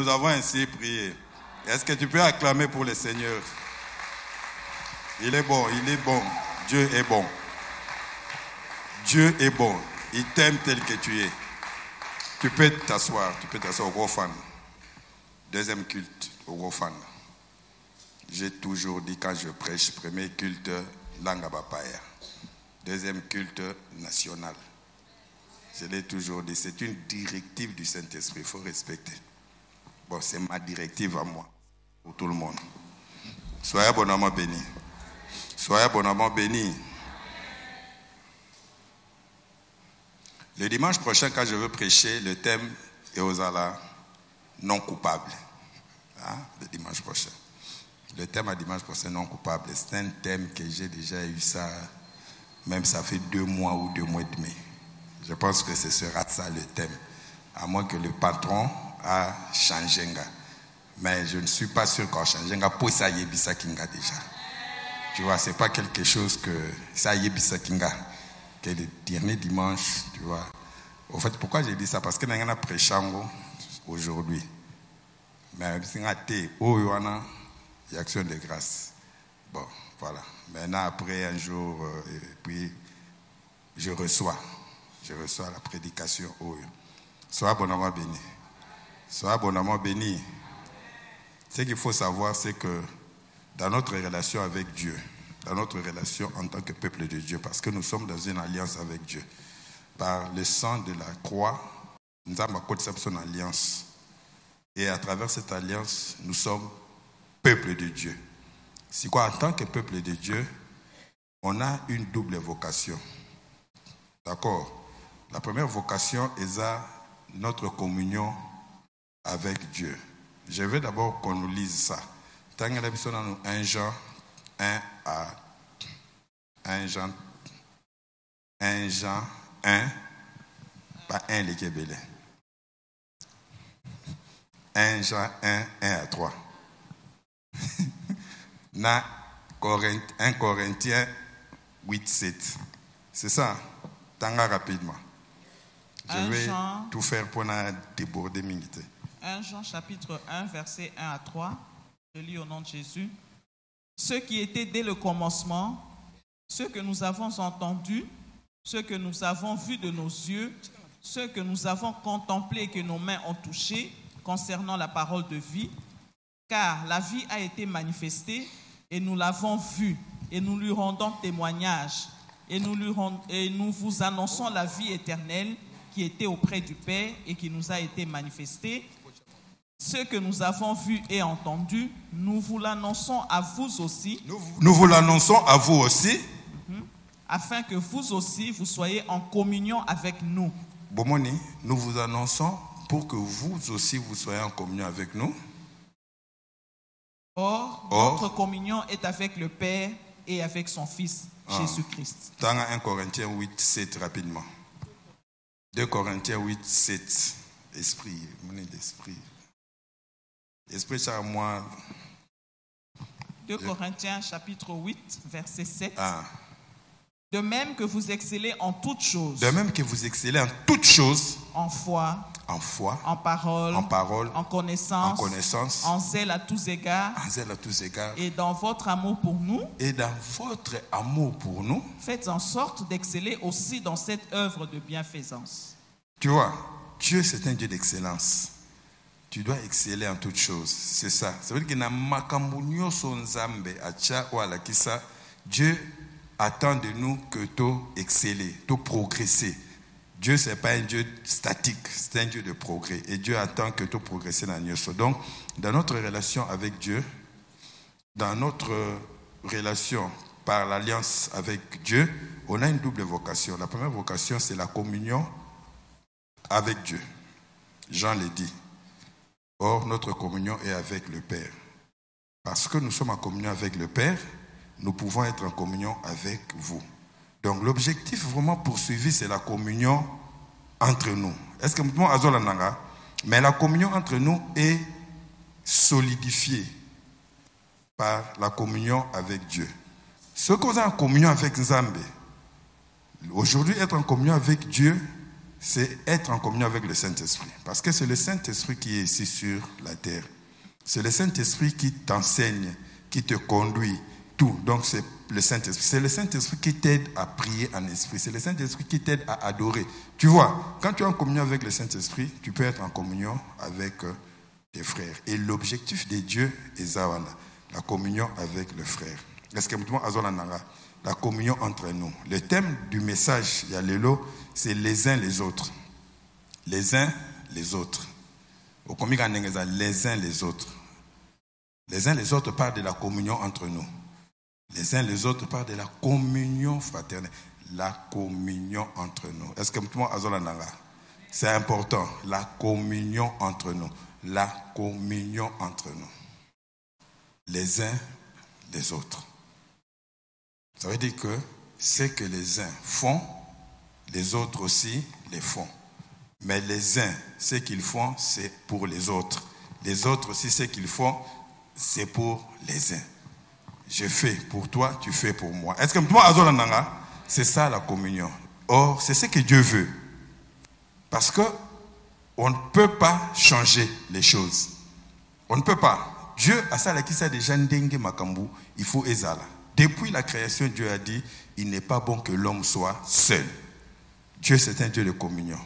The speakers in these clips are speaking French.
Nous avons ainsi prié. Est-ce que tu peux acclamer pour le Seigneur? Il est bon, il est bon. Dieu est bon. Dieu est bon. Il t'aime tel que tu es. Tu peux t'asseoir au Rofan. Deuxième culte au Rofan. J'ai toujours dit quand je prêche, premier culte, langue Bapaya. Deuxième culte, national. Je l'ai toujours dit, c'est une directive du Saint-Esprit, il faut respecter. Bon, c'est ma directive à moi, pour tout le monde. Soyez abondamment bénis. Soyez abondamment bénis. Le dimanche prochain, quand je veux prêcher, le thème est aux Ala non coupables. Hein? Le dimanche prochain. Le thème à dimanche prochain, non coupable. C'est un thème que j'ai déjà eu ça, même ça fait 2 mois ou 2 mois et demi. Je pense que ce sera ça le thème. À moins que le patron a changé. Mais je ne suis pas sûr qu'on change. Pour ça, il y a ça kinga déjà. Tu vois, c'est pas quelque chose que ça y est bisa kinga. Que le dernier dimanche, tu vois. En fait, pourquoi j'ai dit ça? Parce que nous avons prêché aujourd'hui. Mais c'est un thé, il y a action de grâce. Bon, voilà. Maintenant, après un jour, et puis je reçois la prédication. Sois abondamment béni. Sois abondamment béni. Ce qu'il faut savoir, c'est que dans notre relation avec Dieu, dans notre relation en tant que peuple de Dieu, parce que nous sommes dans une alliance avec Dieu, par le sang de la croix, nous avons une alliance. Et à travers cette alliance, nous sommes peuple de Dieu. C'est quoi? En tant que peuple de Dieu, on a une double vocation. D'accord? La première vocation est à notre communion avec Dieu. Je veux d'abord qu'on nous lise ça. Tant que nous avons 1 Jean 1 à 1 Jean 1, pas 1 les Québécois. 1 Jean 1 à 3. 1 Corinthiens 8, 7. C'est ça. Tanga rapidement. Je vais tout faire pour ne déborder minute. 1 Jean chapitre 1 verset 1 à 3. Je lis au nom de Jésus. Ce qui était dès le commencement, ce que nous avons entendu, ce que nous avons vu de nos yeux, ce que nous avons contemplé et que nos mains ont touché concernant la parole de vie, car la vie a été manifestée et nous l'avons vue et nous lui rendons témoignage et nous vous annonçons la vie éternelle qui était auprès du Père et qui nous a été manifestée. Ce que nous avons vu et entendu, nous vous l'annonçons à vous aussi. Nous vous l'annonçons à vous aussi. Afin que vous aussi, vous soyez en communion avec nous. Bomoni, nous vous annonçons pour que vous aussi, vous soyez en communion avec nous. Or, notre communion est avec le Père et avec son Fils, Jésus-Christ. Dans 1 Corinthiens 8, 7, rapidement. 2 Corinthiens 8, 7. Esprit, mon esprit. Esprit, ça à moi. 2 Corinthiens chapitre 8, verset 7. De même que vous excellez en toutes choses. De même que vous excellez en toutes choses. En foi. En foi. En parole. En parole. En connaissance. En connaissance. En zèle à tous égards. En zèle à tous égards. Et dans votre amour pour nous. Et dans votre amour pour nous. Faites en sorte d'exceller aussi dans cette œuvre de bienfaisance. Tu vois, Dieu c'est un Dieu d'excellence. Tu dois exceller en toutes choses. C'est ça. Ça veut dire que na makambu son zambe acha wala kisa Dieu attend de nous que tu exceller, tu progresser. Dieu, ce n'est pas un Dieu statique, c'est un Dieu de progrès. Et Dieu attend que tu progresses dans nous. Donc, dans notre relation avec Dieu, dans notre relation par l'alliance avec Dieu, on a une double vocation. La première vocation, c'est la communion avec Dieu. Jean le dit. Or, notre communion est avec le Père. Parce que nous sommes en communion avec le Père, nous pouvons être en communion avec vous. Donc l'objectif vraiment poursuivi, c'est la communion entre nous. Est-ce que nous avons la mais la communion entre nous est solidifiée par la communion avec Dieu. Ce qu'on a en communion avec Nzambe, aujourd'hui être en communion avec Dieu, c'est être en communion avec le Saint-Esprit. Parce que c'est le Saint-Esprit qui est ici sur la terre. C'est le Saint-Esprit qui t'enseigne, qui te conduit, tout. Donc c'est le Saint-Esprit. C'est le Saint-Esprit qui t'aide à prier en esprit. C'est le Saint-Esprit qui t'aide à adorer. Tu vois, quand tu es en communion avec le Saint-Esprit, tu peux être en communion avec tes frères. Et l'objectif de Dieu est Zawana, la communion avec le frère. Est-ce que la communion entre nous. Le thème du message, Yalelo, c'est les uns les autres. Les uns les autres. Les uns les autres. Les uns les autres parlent de la communion entre nous. Les uns les autres parlent de la communion fraternelle. La communion entre nous. Est-ce que c'est important? La communion entre nous. La communion entre nous. Les uns les autres. Ça veut dire que ce que les uns font, les autres aussi les font. Mais les uns, ce qu'ils font, c'est pour les autres. Les autres aussi, ce qu'ils font, c'est pour les uns. Je fais pour toi, tu fais pour moi. Est-ce que c'est ça la communion? Or, c'est ce que Dieu veut. Parce que on ne peut pas changer les choses. On ne peut pas. Dieu a ça qui ça déjà ndengue makambu, il faut ezala. Depuis la création, Dieu a dit, il n'est pas bon que l'homme soit seul. Dieu, c'est un Dieu de communion.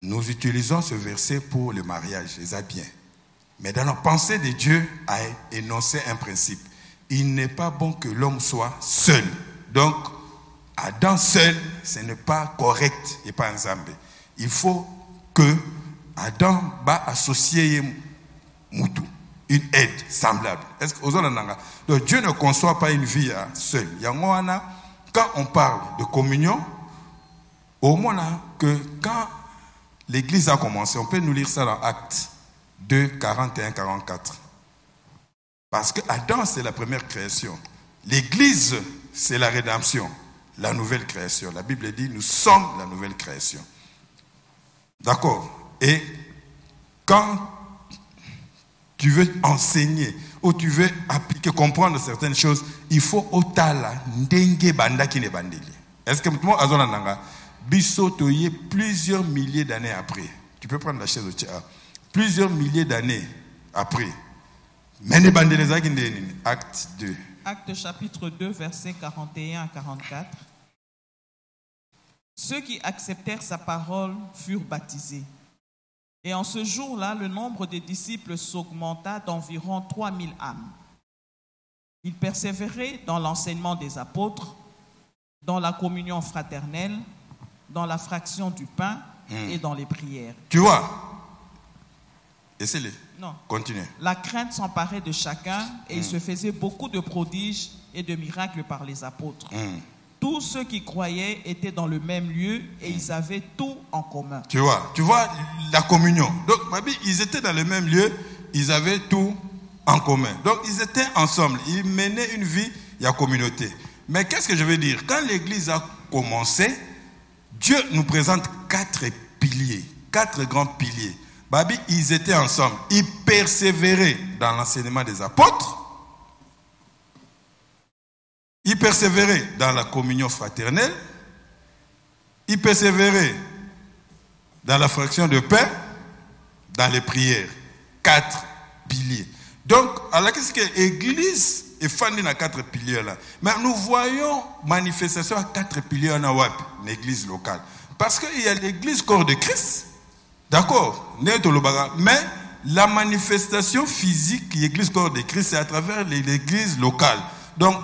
Nous utilisons ce verset pour le mariage, les bien. Mais dans la pensée de Dieu, a énoncé un principe. Il n'est pas bon que l'homme soit seul. Donc, Adam seul, ce n'est pas correct et pas ensemble. Il faut que Adam va associer Moutou, une aide semblable. Est-ce que donc Dieu ne conçoit pas une vie seule. Quand on parle de communion, au moins que quand l'Église a commencé, on peut nous lire ça dans Actes 2, 41-44. Parce que Adam, c'est la première création. L'Église, c'est la rédemption, la nouvelle création. La Bible dit, nous sommes la nouvelle création. D'accord? Et quand tu veux enseigner ou tu veux appliquer, comprendre certaines choses, il faut otala ndenge banda ki ne bandeli. Est-ce que tout le monde a zonananga bisotoye plusieurs milliers d'années après? Tu peux prendre la chaise au tia. Plusieurs milliers d'années après. Mais ne bandeli zaki ndeni. Acte 2. Acte chapitre 2, versets 41 à 44. Ceux qui acceptèrent sa parole furent baptisés. Et en ce jour-là, le nombre des disciples s'augmenta d'environ 3000 âmes. Ils persévéraient dans l'enseignement des apôtres, dans la communion fraternelle, dans la fraction du pain et dans les prières. Tu vois? Essaye-le. Non. Continue. La crainte s'emparait de chacun et il se faisait beaucoup de prodiges et de miracles par les apôtres. Tous ceux qui croyaient étaient dans le même lieu et ils avaient tout en commun. Tu vois la communion. Donc, ils étaient dans le même lieu, ils avaient tout en commun. Donc, ils étaient ensemble, ils menaient une vie, il y a communauté. Mais qu'est-ce que je veux dire? Quand l'Église a commencé, Dieu nous présente 4 piliers, 4 grands piliers. Ils étaient ensemble, ils persévéraient dans l'enseignement des apôtres. Ils persévéraient dans la communion fraternelle. Ils persévéraient dans la fraction de pain, dans les prières. 4 piliers. Donc, alors qu'est-ce que l'Église est fondée dans 4 piliers là? Mais nous voyons manifestation à 4 piliers en Awap, l'église locale. Parce qu'il y a l'église corps de Christ, d'accord, mais la manifestation physique de l'église corps de Christ, c'est à travers l'église locale. Donc,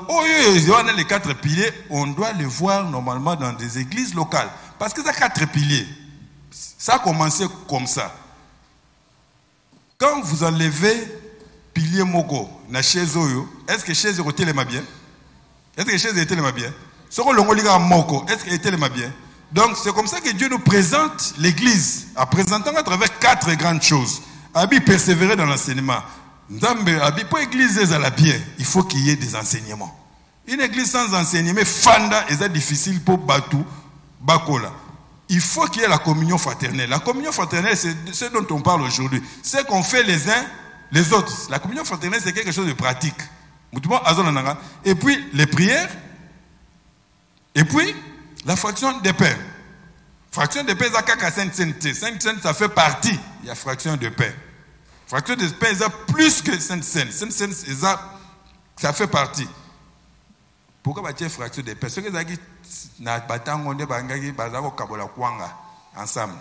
les 4 piliers, on doit les voir normalement dans des églises locales. Parce que ça 4 piliers. Ça a commencé comme ça. Quand vous enlevez pilier moko na chaise oyo, est-ce que chaise était les bien? Est-ce que chaise était les bien? Ce qu'on l'ongo moko, est-ce que était les bien? Donc, c'est comme ça que Dieu nous présente l'église, en présentant à travers 4 grandes choses. Abi persévérer dans l'enseignement. Pour l'église bien, il faut qu'il y ait des enseignements. Une église sans enseignement, fanda, est difficile pour Batou, Bakola. Il faut qu'il y ait la communion fraternelle. La communion fraternelle, c'est ce dont on parle aujourd'hui. C'est qu'on fait les uns les autres. La communion fraternelle, c'est quelque chose de pratique. Et puis, les prières. Et puis, la fraction des pains. Fraction de pain, ça fait partie. Il y a fraction de pain. Fraction de pain, c'est plus que Sainte-Seine. Sainte-Seine, ça fait partie. Pourquoi tu as fraction de pain? Ce que tu as dit, ensemble.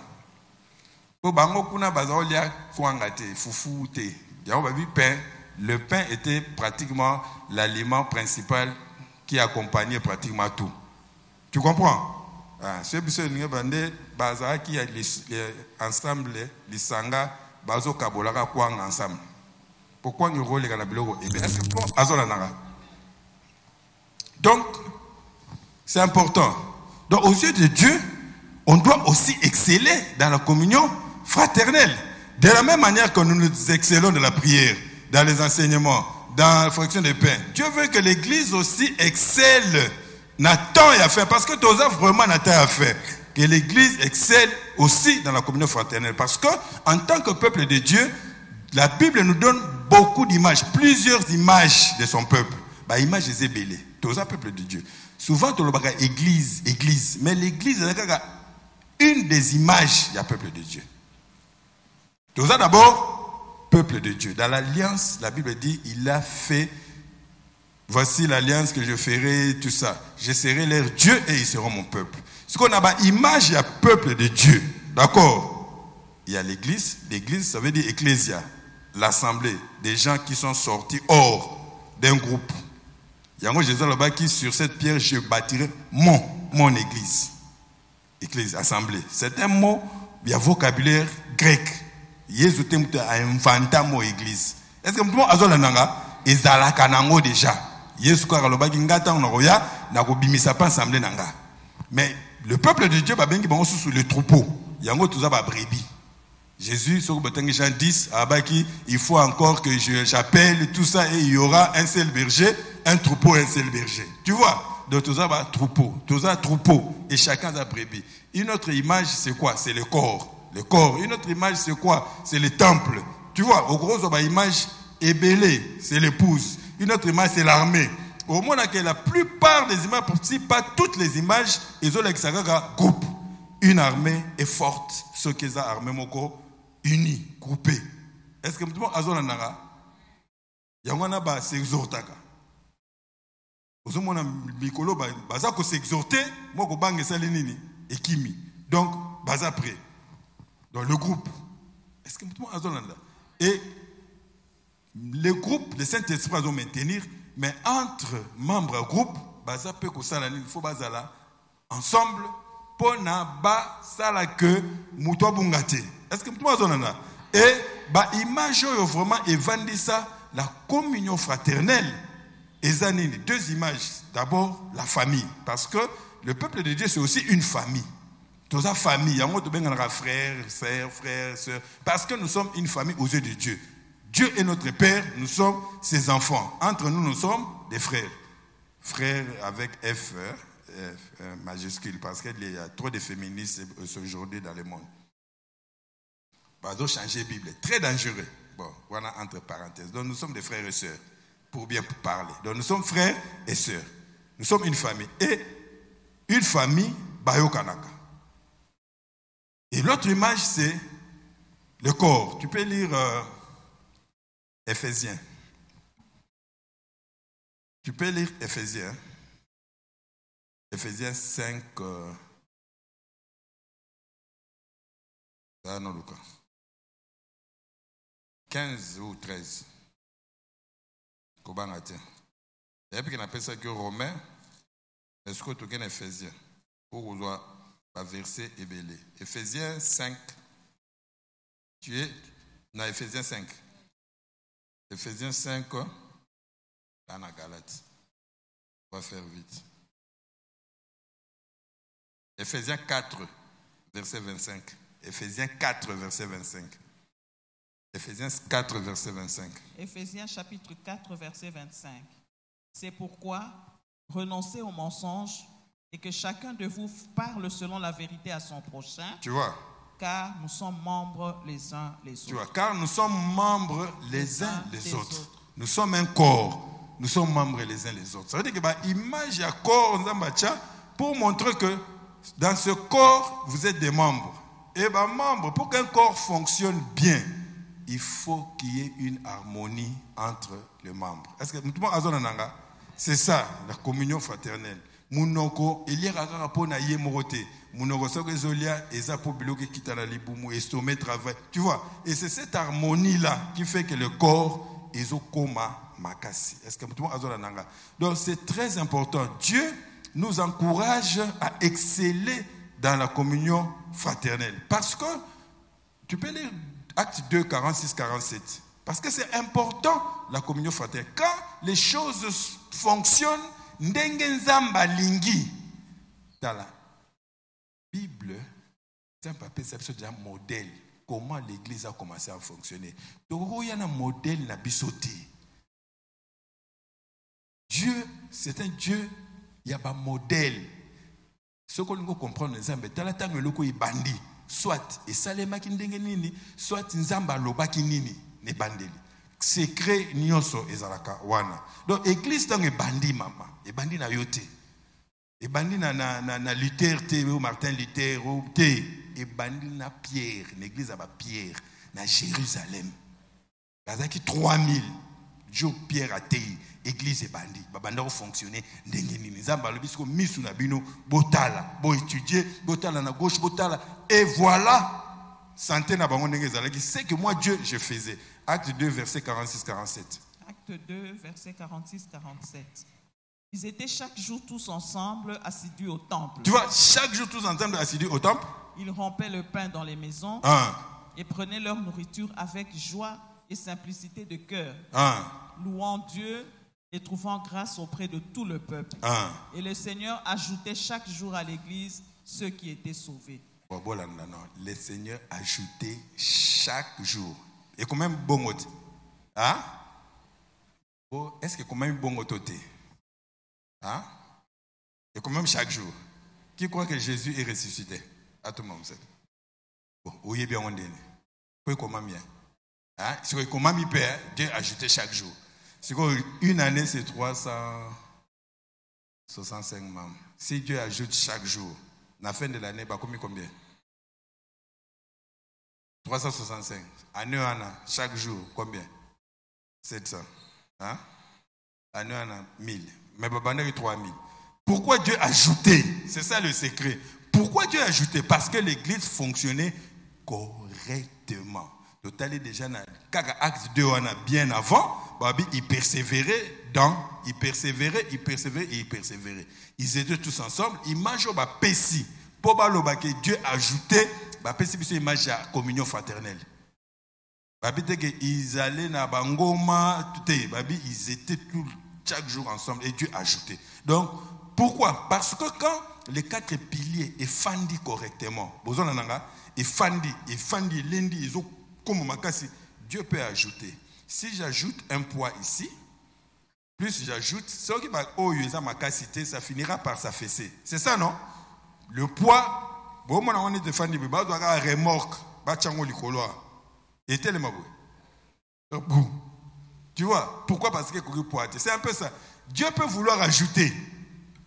Le pain était pratiquement l'aliment principal qui accompagnait pratiquement tout. Tu comprends? C'est pour ça que ensemble, les sanga, bazo kabolaka kwang ensemble. Pourquoi nous roulons les biloko? Donc, c'est important. Donc, aux yeux de Dieu, on doit aussi exceller dans la communion fraternelle. De la même manière que nous nous excellons dans la prière, dans les enseignements, dans la fraction des pains. Dieu veut que l'Église aussi excelle. Nathan y a fait, parce que tu as vraiment Nathan a fait. Que l'Église excelle aussi dans la communion fraternelle. Parce que, en tant que peuple de Dieu, la Bible nous donne beaucoup d'images, plusieurs images de son peuple. Bah, image de Zébélé, tu as peuple de Dieu. Souvent, tu as église. Mais l'église, c'est une des images du peuple de Dieu. Tu as d'abord peuple de Dieu. Dans l'alliance, la Bible dit, il a fait. Voici l'alliance que je ferai, tout ça. Je serai leur Dieu et ils seront mon peuple. Ce qu'on a, image, il y a peuple de Dieu. D'accord? Il y a l'église. L'église, ça veut dire ecclésia. L'assemblée. Des gens qui sont sortis hors d'un groupe. Il y a un Jésus là-bas qui, sur cette pierre, je bâtirai mon église. Église, assemblée. C'est un mot, il y a vocabulaire grec. Jésus a inventé un mot église. Est-ce que vous avez dit déjà? Yesu kwa kaloba ngata onoya na ko bimisa pa assemblée nanga. Mais le peuple de Dieu ba bengi bango sous le troupeau. Yango tuza ba brebis. Jésus sur Botangi Jean 10 abaki il faut encore que j'appelle tout ça et il y aura un seul berger, un troupeau, un seul berger. Tu vois? Donc tuza ba troupeau et chacun a brebis. Une autre image c'est quoi? C'est le corps. Le corps. Une autre image c'est quoi? C'est le temple. Tu vois? Au gros ba image ébélé, c'est l'épouse. Une autre image, c'est l'armée. Au moins, que la plupart des images, si pas toutes les images, ils ont un groupe. Une armée est forte. Ceux qui ont armée, unis, groupés. Est-ce que tout le monde a un nara? Il y a un nara, c'est exhorté. Vous avez un micro, baza ko s'exhorter, moi ko bange salinini et kimi. Donc, baza prêt. Dans le groupe. Est-ce que tout le monde a un nara? Et le groupe, le Saint-Esprit doit maintenir, mais entre membres du groupe, il faut bazala ensemble pour na ba sala que muto bungate. Est-ce que tout le monde a? Et ba image vraiment évandi ça la communion fraternelle. Et deux images. D'abord la famille, parce que le peuple de Dieu c'est aussi une famille. Toute la famille, il y a frères, sœurs, parce que nous sommes une famille aux yeux de Dieu. Dieu est notre Père, nous sommes ses enfants. Entre nous, nous sommes des frères. Frères avec F majuscule, parce qu'il y a trop de féministes aujourd'hui dans le monde. Pardon, changer la Bible. Très dangereux. Bon, voilà entre parenthèses. Donc nous sommes des frères et sœurs, pour bien parler. Donc nous sommes frères et sœurs. Nous sommes une famille. Et une famille, Bayo Kanaka. Et l'autre image, c'est le corps. Tu peux lire... Éphésiens. Tu peux lire Éphésiens. Éphésiens 5. Non, Lucas. 15 ou 13. Comment on-t-il? Et puis on appelle ça que Romain. Est-ce que tu as Éphésiens? Pour vous un verset ébélé. Éphésiens 5. Tu es dans Éphésiens 5. Éphésiens 5, là, dans la Galate. On va faire vite. Éphésiens 4, verset 25. Éphésiens 4, verset 25. Éphésiens 4, verset 25. Éphésiens chapitre 4, verset 25. C'est pourquoi renoncez au mensonge et que chacun de vous parle selon la vérité à son prochain. Tu vois? Car nous sommes membres les uns les autres. Tu vois, car nous sommes membres les uns les autres. Nous sommes un corps. Nous sommes membres les uns les autres. Ça veut dire que l'image du corps, pour montrer que dans ce corps, vous êtes des membres. Et bien, membres, pour qu'un corps fonctionne bien, il faut qu'il y ait une harmonie entre les membres. Est-ce que tout le monde a c'est ça, la communion fraternelle. Munoko, il y a un rapport à Yemorote. Munoko, ça que Zolia, et ça pour bloquer quitter la liboumou, et sommet travail. Tu vois, et c'est cette harmonie-là qui fait que le corps est au coma makasi. Est-ce que tout le monde a donc c'est très important. Dieu nous encourage à exceller dans la communion fraternelle. Parce que, tu peux lire Acte 2, 46, 47. Parce que c'est important, la communion fraternelle. Quand les choses fonctionnent, Ndengenzamba lingi. Dans la Bible, c'est un modèle. Comment l'église a commencé à fonctionner. Donc, il y a un modèle na bisoté. Dieu, c'est un Dieu, il y a un modèle. Ce qu'on doit comprendre, c'est que le bandi, soit et salema kindengenini, soit nzamba loba kinini, ne bandeli. Secret nyonso ezalaka wana. Donc église dans bandi mama, et bandi na yote. Et bandi na Luther te ou Martin Luther ou te, et bandi na Pierre, l'église a Pierre na Jérusalem. Bazaki 3000 jours Pierre a tei. Église et bandit, babanda fonctionner ndengeni nzamba lobisko misu na bino botala bo étudier botala na gauche botala et voilà santé na bango ndenge ezalaki c'est que moi Dieu je faisais. Acte 2 verset 46 47. Acte 2 verset 46 47. Ils étaient chaque jour tous ensemble assidus au temple. Tu vois, chaque jour tous ensemble assidus au temple. Ils rompaient le pain dans les maisons et prenaient leur nourriture avec joie et simplicité de cœur, louant Dieu et trouvant grâce auprès de tout le peuple. Et le Seigneur ajoutait chaque jour à l'église ceux qui étaient sauvés. Le Seigneur ajoutait chaque jour. Et quand même bon mot. Hein? Est-ce que quand même bon mot t'es? Hein? Et quand même chaque jour. Qui croit que Jésus est ressuscité? À tout le monde. Bon, oui, bien on dit. Comment bien? Hein? C'est comment il peut Dieu ajouter chaque jour. C'est une année, c'est 365 membres. Si Dieu ajoute chaque jour, à la fin de l'année, combien? 365. Année, chaque jour, combien? 700. Hein? Année, 1000. Mais il y a 3000. Pourquoi Dieu a ajouté? C'est ça le secret. Pourquoi Dieu a ajouté? Parce que l'église fonctionnait correctement. Total déjà dans acte 2 on a bien avant, il persévérait. Ils étaient tous ensemble, image ba pesi pour ba que Dieu ajouté ba pesi biso image à communion fraternelle. Ils allaient na bangoma tout ils étaient tout chaque jour ensemble et Dieu ajouté. Donc pourquoi? Parce que quand les 4 piliers est fandi correctement, besoin nanga et fandi lendi ils ont comme makasi, Dieu peut ajouter. Si j'ajoute un poids ici, plus j'ajoute, ce qui va makasité, ça finira par s'affaisser. C'est ça, non? Le poids, bon, on est défendu, mais on doit remorque, et tel tu vois, pourquoi? Parce que c'est un peu ça. Dieu peut vouloir ajouter.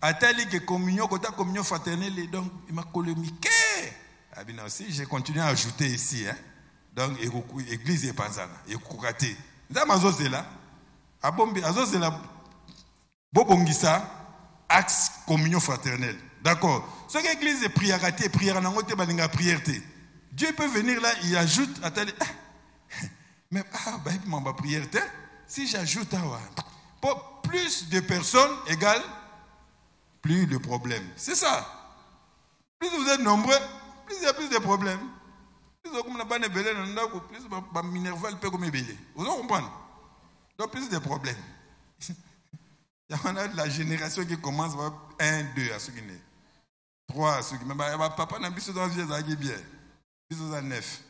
À tel que communion, quand communion fraternelle, et donc il m'a collé Mickey. Ah bien aussi, j'ai continué à ajouter ici, hein. Donc, l'église est pas ça. Et Koukate. Vous avez mazos là. Abombi, azos là. Bobongisa, axe communion fraternelle. D'accord. Ce que l'église est prière, nangote balinga prière. Dieu peut venir là, il ajoute à tel. Mais ma prière. Si j'ajoute plus de personnes égale plus de problèmes. C'est ça. Plus vous êtes nombreux, plus il y a plus de problèmes. Plus on n'a pas de belé, plus on minerval peut comme belé. Vous comprenez? Donc plus de problèmes. Il y a de la génération qui commence par 1, 2 à ce qui est. 3 à ce qui est. Mais papa n'a plus dans vie, ça qui est bien. Plus à 9.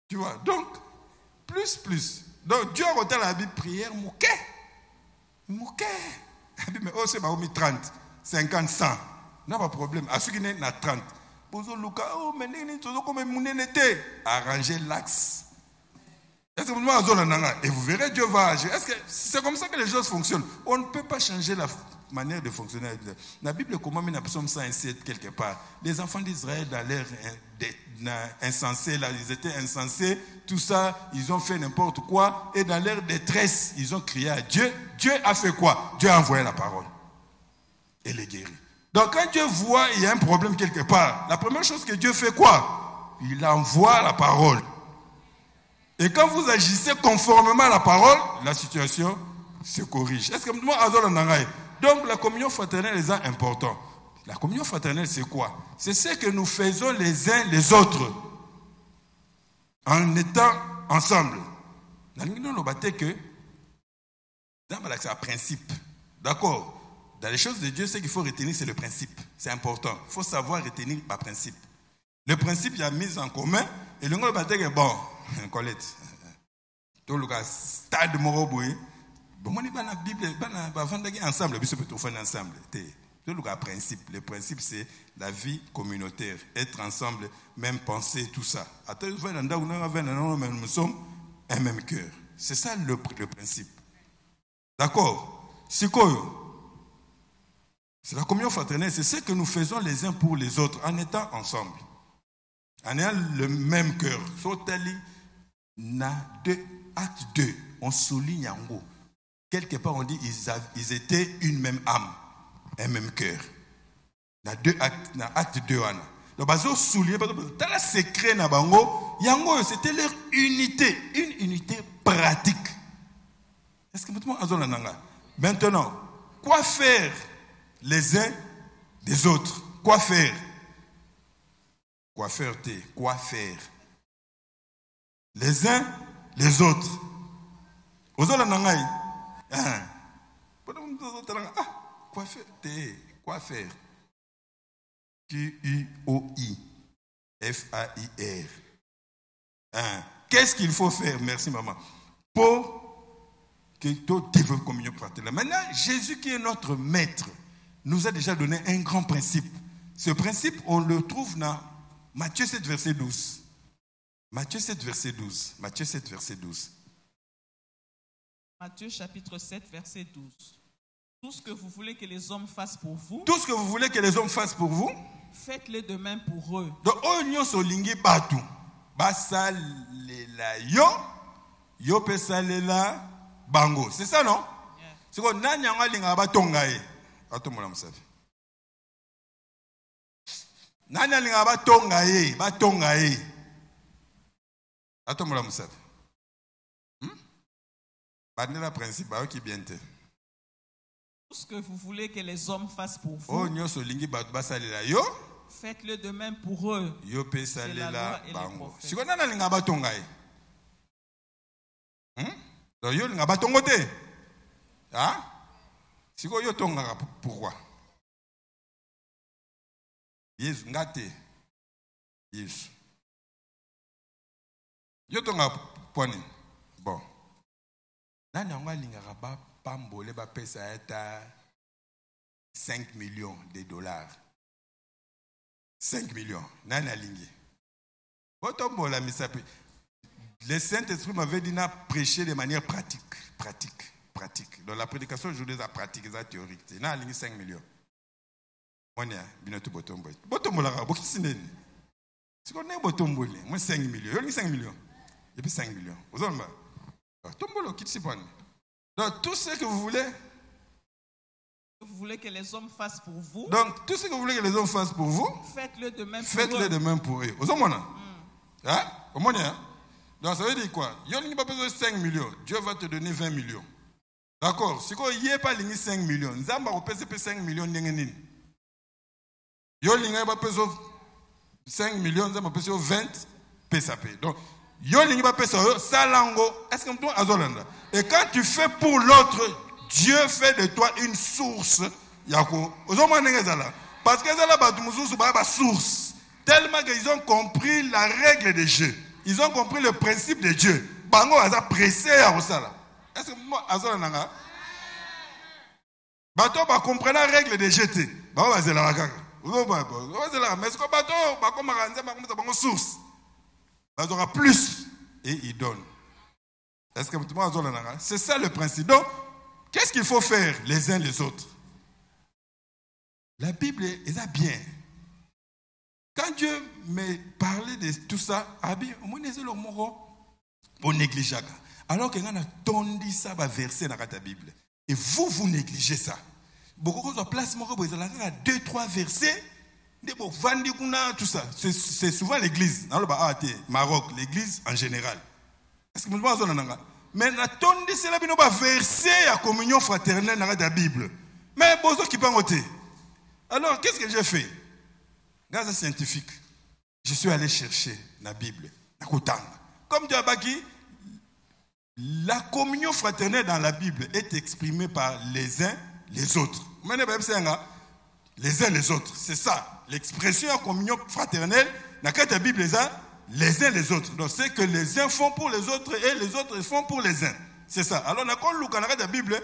Tu vois? Donc, plus. Donc Dieu a retenu la Bible prière, mouké. Mais oh, c'est 30, 50, 100. Non, pas de problème. À ce qui est, 30. Arrangez l'axe. Et vous verrez, Dieu va agir. Est-ce que c'est comme ça que les choses fonctionnent? On ne peut pas changer manière de fonctionner. La Bible, comment dans Psaume 107 quelque part, les enfants d'Israël, dans l'air insensé, là, ils étaient insensés, tout ça, ils ont fait n'importe quoi, et dans leur détresse, ils ont crié à Dieu. Dieu a fait quoi? Dieu a envoyé la parole et les guérit. Donc quand Dieu voit il y a un problème quelque part, la première chose que Dieu fait quoi? Il envoie la parole. Et quand vous agissez conformément à la parole, la situation se corrige. Est-ce que moi, donc la communion fraternelle est importante. La communion fraternelle, c'est quoi? C'est ce que nous faisons les uns les autres en étant ensemble. C'est un principe. D'accord? Dans les choses de Dieu, ce qu'il faut retenir, c'est le principe. C'est important. Il faut savoir retenir par principe. Le principe, il y a mis en commun. Et le monde est bon. Colette. Tout le cas, stade moroboué. Bon, on est dans la Bible, ensemble, puis on fait ensemble. Tout le cas, principe. Le principe, c'est la vie communautaire. Être ensemble, même penser, tout ça. Nous sommes un même cœur. C'est ça le principe. D'accord? C'est quoi? C'est la communion fraternelle, c'est ce que nous faisons les uns pour les autres en étant ensemble, en ayant le même cœur. Acte 2, on souligne en haut. Quelque part, on dit ils étaient une même âme, un même cœur. Dans acte 2, donc, on souligne, dans le secret, c'était leur unité, une unité pratique. Est-ce que maintenant, quoi faire les uns des autres? Quoi faire? Quoi faire? Quoi faire? Les uns les autres. Quoi faire? Quoi faire? Q-U-O-I F-A-I-R. Qu'est-ce qu'il faut faire? Merci maman. Pour que tout développe communion fraternelle. Maintenant, Jésus qui est notre maître nous a déjà donné un grand principe. Ce principe, on le trouve dans Matthieu 7, verset 12. Matthieu 7, verset 12. Matthieu 7, verset 12. Matthieu chapitre 7, verset 12. Tout ce que vous voulez que les hommes fassent pour vous, tout ce que vous voulez que les hommes fassent pour vous, faites-le de même pour eux. Donc, on solingi batu. Basalela yo pesalela bango. C'est ça, non? C'est quoi? Nanyanga linga batongaye. Atomola musafi. Nanya linga batongaye. Atomola musafi. Bandela principe, qui bien te. Tout ce que vous voulez que les hommes fassent pour vous, faites-le de même pour eux. C'est la loi et les prophètes. Pourquoi? Yes, ngate. Yes. Yo tonga poni. Bon. Nani anga lingara ba pambole ba pesa eta 5 millions de dollars. 5 millions. Nani alingi. Botombola misapi. Le Saint-Esprit m'avait dit de prêcher de manière pratique. Dans la prédication, je dis la pratique, la théorique. Il y a 5 millions. On a binotu botombola. Botombola, bokisinen. Si on est botombola, moi 5 millions. Il y a 5 millions. Et puis 5 millions. Vous avez tombolo, qui s'y prend. Donc, tout ce que vous voulez. Vous voulez que les hommes fassent pour vous. Donc, tout ce que vous voulez que les hommes fassent pour vous. Faites-le de même pour eux. Faites-le de même pour eux. Vous avez hein? Comment dire? Donc, ça veut dire quoi? Il n'y a pas besoin de 5 millions. Dieu va te donner 20 millions. D'accord? Si il n'y a pas 5 millions, nous avons 5 millions. Il n'y a pas besoin de 5 millions, nous avons 20 PSAP. Donc, est-ce que tu as? Et quand tu fais pour l'autre, Dieu fait de toi une source. Parce que c'est source. Tellement qu'ils ont compris la règle de Dieu. Ils ont compris le principe de Dieu. Bango a pressé à ça. Est-ce que moi, Azora bateau va comprendre la règle de Dieu. Bango va zela la gaga. Mais est-ce que bateau va comme source? Ils aura plus et ils donnent. Est-ce que tout le monde a? C'est ça le principe. Donc, qu'est-ce qu'il faut faire les uns les autres? La Bible est bien. Quand Dieu me parlait de tout ça, on néglige. Alors que nous avons tondi ça, verset dans la Bible. Et vous négligez ça. Beaucoup de place, il y a 2-3 versets. Tout ça. C'est souvent l'église. Dans le Maroc, l'église en général. Est-ce que vous avez mais la tondi, c'est là verset à communion fraternelle dans la Bible. Mais bozo qui pas noté. Alors, qu'est-ce que j'ai fait? Dans un scientifique, je suis allé chercher la Bible. Comme Dieu a dit, la communion fraternelle dans la Bible est exprimée par les uns les autres. Les uns les autres, c'est ça. L'expression de communion fraternelle, dans la Bible, les uns les autres. Donc c'est que les uns font pour les autres et les autres font pour les uns. C'est ça. Alors, quand on regarde la Bible,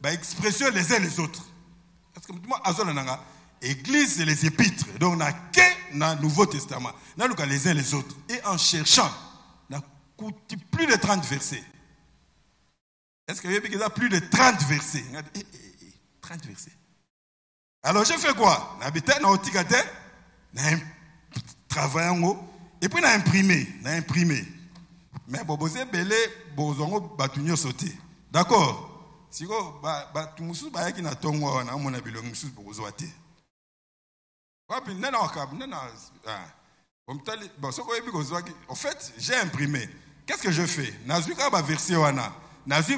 expression les uns les autres. Parce que moi, Église, c'est les épîtres. Donc, on a dans le Nouveau Testament. On a les uns les autres. Et en cherchant, on a plus de 30 versets. Est-ce qu'il y a plus de 30 versets? 30 versets. Alors, j'ai fait quoi? On a travaillé en haut. Et puis, on a imprimé. Mais, si belé, bozongo, batunyo sauté. D'accord? Si vous avez un tongo, on a un bilong, vous avez en fait, j'ai imprimé. Qu'est-ce que je fais? Nazu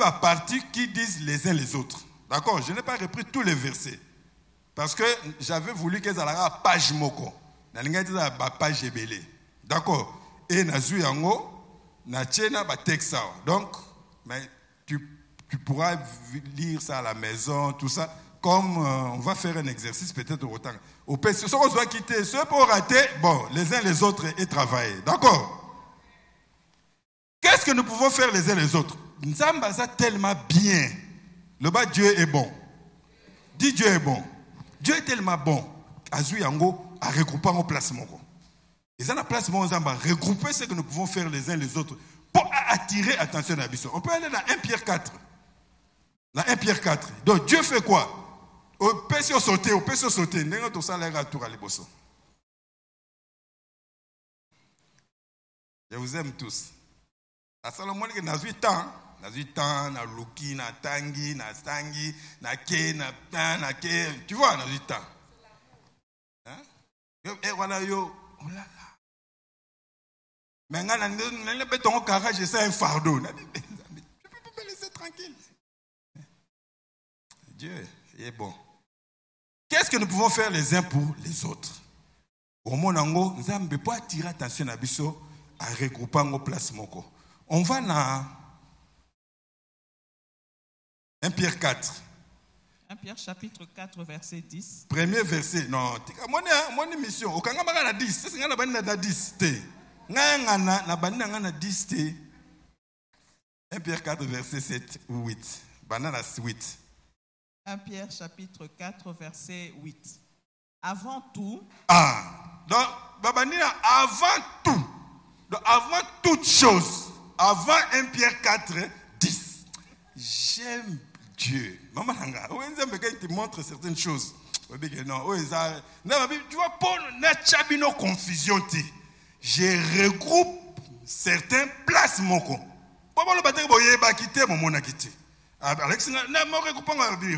a partie qui disent les uns les autres. D'accord? Je n'ai pas repris tous les versets. Parce que j'avais voulu qu'ils aient la page moko. La page ébélée. D'accord? Et Nazu yango, na tchena ba texte. Donc, mais tu pourras lire ça à la maison, tout ça. Comme on va faire un exercice peut-être au temps. Au PC, ceux qu'on doit quitter, ceux pour rater, bon, les uns les autres et travailler. D'accord? Qu'est-ce que nous pouvons faire les uns les autres? Nzamba ça tellement bien. Le bas Dieu est bon. Dis Dieu est bon. Dieu est tellement bon. Azu yango a regroupé en place moko. Et ça la place mon Nzamba regrouper ce que nous pouvons faire les uns les autres pour attirer attention à Bisson. On peut aller dans 1 Pierre 4. Dans 1 Pierre 4. Donc Dieu fait quoi? On peut se sauter. Tout ça, les ratours à l'ebosso. Je vous aime tous. À Salomon, il y a 8 ans. Il y a 8 ans, na Luki, na Tangi, na Stangi, na Ke, na Tan, na Ke. Tu vois, il y a 8 ans. Hein? Et voilà, yo. Oh là là. Mais ton garage, c'est un fardeau. Tu peux pas laisser tranquille. Dieu est bon. Qu'est-ce que nous pouvons faire les uns pour les autres? Au monde, nous ne pouvons pas attirer attention à Bisso à regrouper nos places. On va dans 1 Pierre 4. 1 Pierre chapitre 4, verset 10. Premier verset. Non, mon émission. Au Kanga Maga na 10. C'est ce qu'on a na 10. Na 10. 1 Pierre 4, verset 7 ou 8. Banana 8. 1 Pierre chapitre 4, verset 8. Avant tout. Donc, avant tout. Donc, avant toute chose. Avant 1 Pierre 4, 10. J'aime Dieu. Maman, tu montres certaines choses. Non, tu vois, pour ne confusion, je regroupe certains places.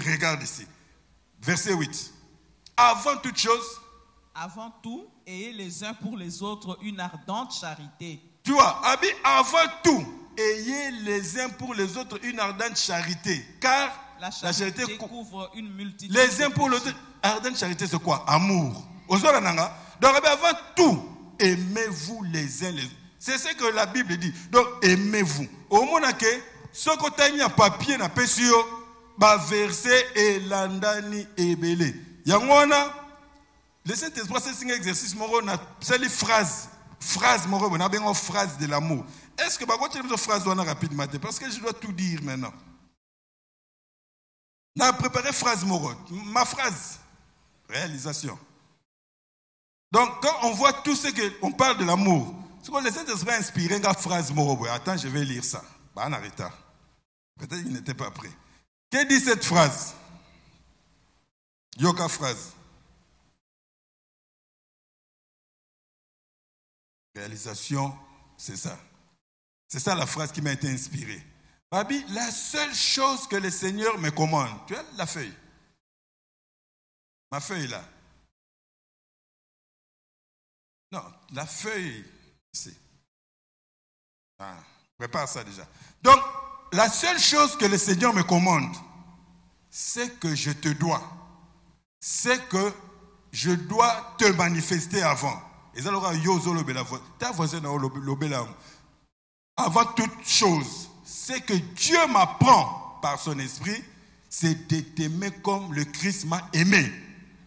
Regarde ici. Verset 8. Avant toute chose. Avant tout, ayez les uns pour les autres une ardente charité. Tu vois, avant tout, ayez les uns pour les autres une ardente charité. Car la charité couvre une multitude. Les uns pour l'autre, ardente charité, c'est quoi? Amour. Donc, avant tout, aimez-vous les uns les autres. C'est ce que la Bible dit. Donc, aimez-vous. Au moment où ce que tu as papier, na pesio, ba verset et landani ebele. Yangona, le Saint-Esprit, c'est un exercice, c'est les phrases. Phrase, on a bien une phrase de l'amour. Est-ce que tu as une phrase rapidement? Parce que je dois tout dire maintenant. On a préparé phrase, ma phrase. Réalisation. Donc, quand on voit tout ce qu'on parle de l'amour, ce que le Saint-Esprit a inspiré une phrase, attends, je vais lire ça. En retard. Peut-être qu'il n'était pas prêt. Que dit cette phrase? Yoka phrase. Réalisation, c'est ça. C'est ça la phrase qui m'a été inspirée. Babi, la seule chose que le Seigneur me commande, tu as la feuille. Ma feuille là. Non, la feuille ici. Prépare ça déjà. Donc, la seule chose que le Seigneur me commande, c'est que je te dois. C'est que je dois te manifester avant. Et ça, ta voisine avant toute chose, c'est que Dieu m'apprend par son esprit, c'est de t'aimer comme le Christ m'a aimé.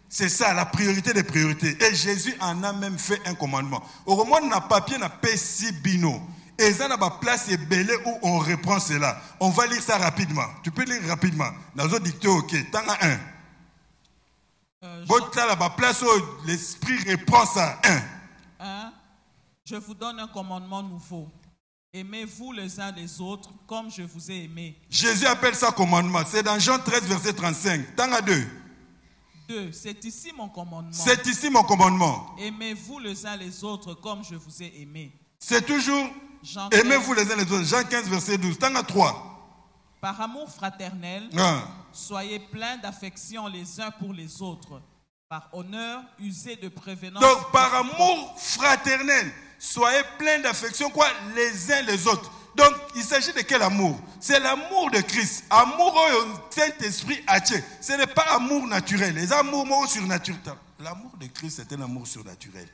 C'est ça, la priorité des priorités. Et Jésus en a même fait un commandement. Au moment où on a papier, on a PC Bino. Et ça, on a place et belé où on reprend cela. On va lire ça rapidement. Tu peux lire rapidement. Dans un dicté, ok. T'en as un. Place où l'esprit reprend ça. Un. Je vous donne un commandement nouveau. Aimez-vous les uns les autres comme je vous ai aimé. Jésus appelle ça commandement. C'est dans Jean 13, verset 35. T'en as 2. C'est ici mon commandement. C'est ici mon commandement. Aimez-vous les uns les autres comme je vous ai aimé. C'est toujours aimez-vous les uns les autres. Jean 15, verset 12. T'en as 3. Par amour fraternel, soyez pleins d'affection les uns pour les autres. Par honneur, usez de prévenance. Donc, par amour fraternel, soyez pleins d'affection quoi les uns les autres. Donc, il s'agit de quel amour? C'est l'amour de Christ. Amour au Saint-Esprit attiré. Ce n'est pas amour naturel. Les amours surnaturels. L'amour de Christ, c'est un amour surnaturel.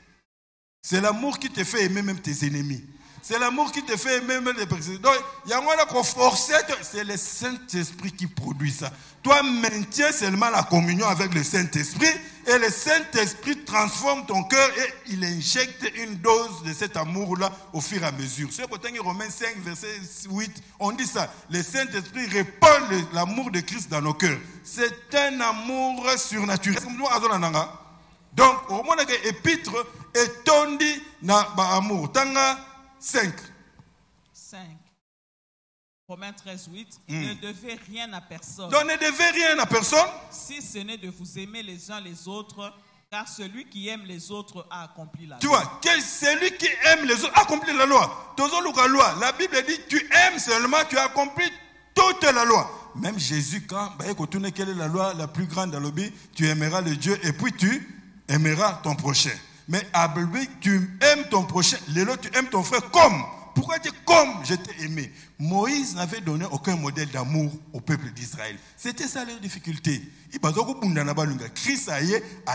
C'est l'amour qui te fait aimer même tes ennemis. C'est l'amour qui te fait aimer même les personnes. Donc, il y a un qu'on force. C'est le Saint-Esprit qui produit ça. Toi, maintiens seulement la communion avec le Saint-Esprit. Et le Saint-Esprit transforme ton cœur et il injecte une dose de cet amour-là au fur et à mesure. Sur Romains 5, verset 8, on dit ça. Le Saint-Esprit répand l'amour de Christ dans nos cœurs. C'est un amour surnaturel. Donc, au moment où l'épître est tondi dans l'amour. Tanga 5. Romains 13, 8. Ne devez rien à personne. Donc ne devez rien à personne. Si ce n'est de vous aimer les uns les autres, car celui qui aime les autres a accompli la loi. Tu vois, celui qui aime les autres a accompli la loi. La Bible dit, tu aimes seulement, tu as accompli toute la loi. Même Jésus, quand quelle est la loi la plus grande dans le Bible, tu aimeras le Dieu et puis tu aimeras ton prochain. Mais à Bible, tu aimes ton prochain, tu aimes ton frère comme. Pourquoi dire comme je t'ai aimé? Moïse n'avait donné aucun modèle d'amour au peuple d'Israël. C'était ça leur difficulté. Christ a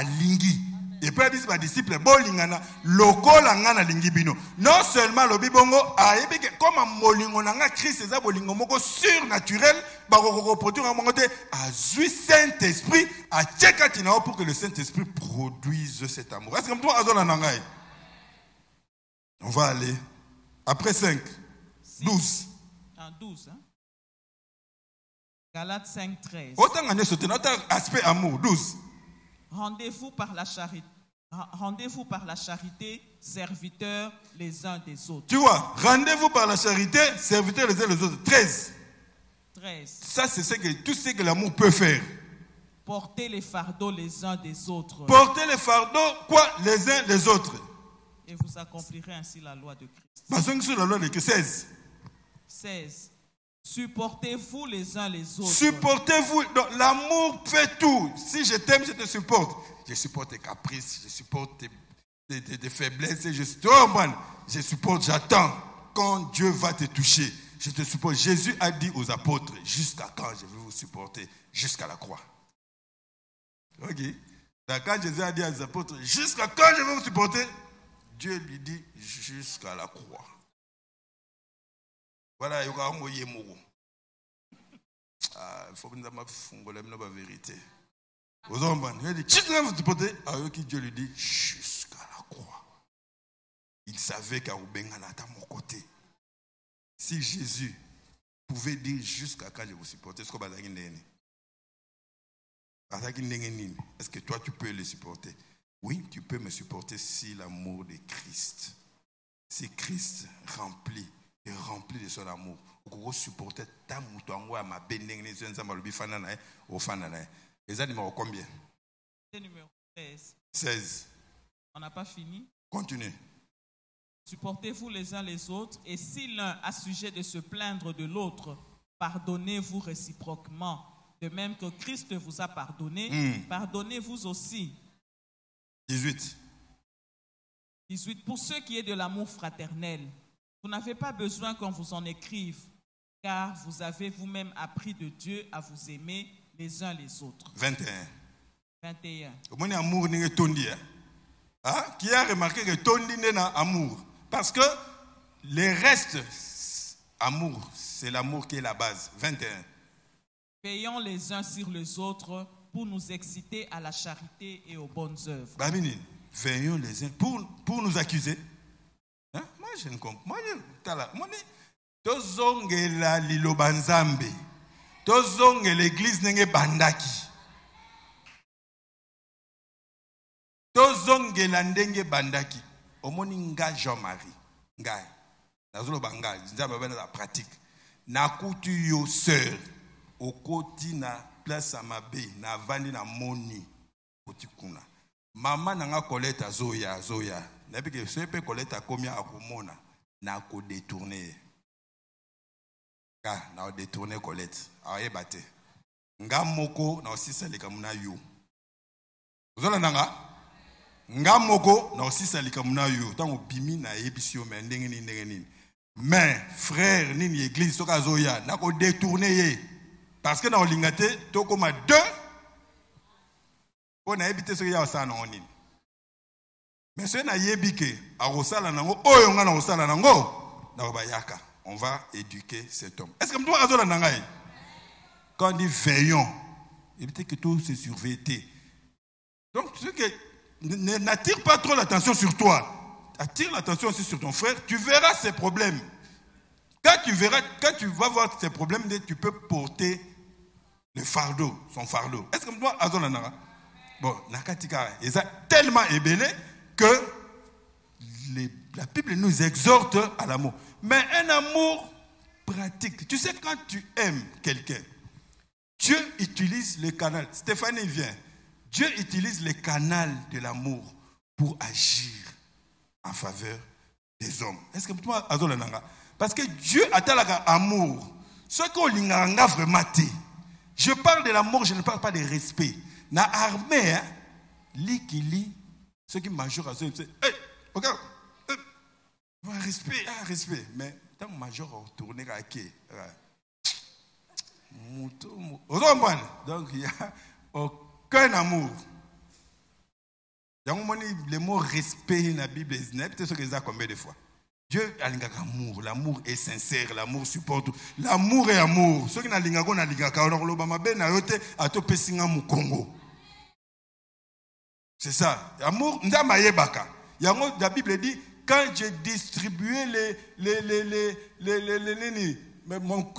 lingi. Et puis il dit aux disciples, non seulement le bibongo a comme molingo nanga Christ est bolingo moko surnaturel, a joué Saint-Esprit a tchekatina pour que le Saint-Esprit produise cet amour. Est-ce que toi azona nangai? On va aller après 5, 12. 12, hein? Galates 5, 13. Autant aspect amour, 12. Rendez-vous par la charité, serviteurs les uns des autres. Tu vois, rendez-vous par la charité, serviteurs les uns des autres. 13. Ça, c'est tout ce que l'amour peut faire. Portez les fardeaux les uns des autres. Portez les fardeaux, quoi? Les uns les autres. Et vous accomplirez ainsi la loi de Christ. La loi de Christ. 16. Supportez-vous les uns les autres. Supportez-vous. Donc, l'amour fait tout. Si je t'aime, je te supporte. Je supporte tes caprices, je supporte tes faiblesses. Je supporte, j'attends. Quand Dieu va te toucher, je te supporte. Jésus a dit aux apôtres, jusqu'à quand je vais vous supporter? Jusqu'à la croix. Ok. Donc, quand Jésus a dit aux apôtres, jusqu'à quand je vais vous supporter? Dieu lui dit, jusqu'à la croix. Voilà, il y aura un mot yémouro. Il faut que nous ayons la vérité. Aux hommes, il dit, Dieu lui dit, jusqu'à la croix. Il savait qu'Aoubenga n'a pas mon côté. Si Jésus pouvait dire jusqu'à quand je vous supporter, est-ce que toi tu peux le supporter? Oui, tu peux me supporter si l'amour de Christ, si Christ rempli de son amour, vous supporter ta moutongo à ma bénédiction, les animaux combien? C'est numéro 16. 16. On n'a pas fini. Continue. Supportez-vous les uns les autres, et si l'un a sujet de se plaindre de l'autre, pardonnez-vous réciproquement. De même que Christ vous a pardonné, pardonnez-vous aussi. 18. 18. Pour ce qui est de l'amour fraternel, vous n'avez pas besoin qu'on vous en écrive, car vous avez vous-même appris de Dieu à vous aimer les uns les autres. 21. 21. Amour n'est tondi. Qui a remarqué que tondi n'est pas amour? Parce que les restes, amour, c'est l'amour qui est la base. 21. Veillons les uns sur les autres pour nous exciter à la charité et aux bonnes œuvres. Babini, veillons les uns pour nous accuser. Moi, je ne comprends pas. Moi, tozongela liloba nzambe. Tozongela l'église nenge bandaki. Tozongela ndenge bandaki. Omoni nga Jean-Marie. Ngai. Nazoloba ngai. Nzambe bana la pratique. Nakutu yo sœur. Okoti na place amabe. Na vandi na moni. Koti kuna. Mama nanga Colette zoya. Nabi ke sepe Colette komia akomona. Na ko détourner. Na détourner Colette. Aye bate. Nga moko na osisa likamuna yo. Ozola nanga? Nga moko na osisa likamuna yo. Tango bimi na ebisio me ndenge nini. Mais frère nini église soka zoya na ko détourner ye. Parce que na olingate to koma deux. On a évité ce qu'il y a au sein de mais si on a yébike, à Rosala Nango, oh, on a Rosala Nango, on va éduquer cet homme. Est-ce que nous avons Nangaï? Quand on dit veillons, il peut que tout se survêter. Donc, ce que n'attire pas trop l'attention sur toi, attire l'attention aussi sur ton frère, tu verras ses problèmes. Quand tu vas voir ses problèmes, tu peux porter le fardeau, son fardeau. Est-ce que nous avons Nangaï? Bon, Nakatika est tellement ébélé que la Bible nous exhorte à l'amour. Mais un amour pratique. Tu sais, quand tu aimes quelqu'un, Dieu utilise le canal. Stéphanie vient. Dieu utilise le canal de l'amour pour agir en faveur des hommes. Est-ce que tu vois, Azolananga? Parce que Dieu a tel amour. Ce qu'on l'a vraiment dit. Je parle de l'amour, je ne parle pas de respect. Na armée, li ce qui major a dit, hey, regarde, respect, mais tant major a tourné à qui? Donc il n'y a aucun amour. Le mot respect dans la Bible, peut-être ce que ça combien de fois. Dieu a l'amour, l'amour est sincère, l'amour supporte, l'amour est amour. Ceux qui n'ont pas Congo. C'est ça. L'amour, la Bible dit, quand j'ai distribué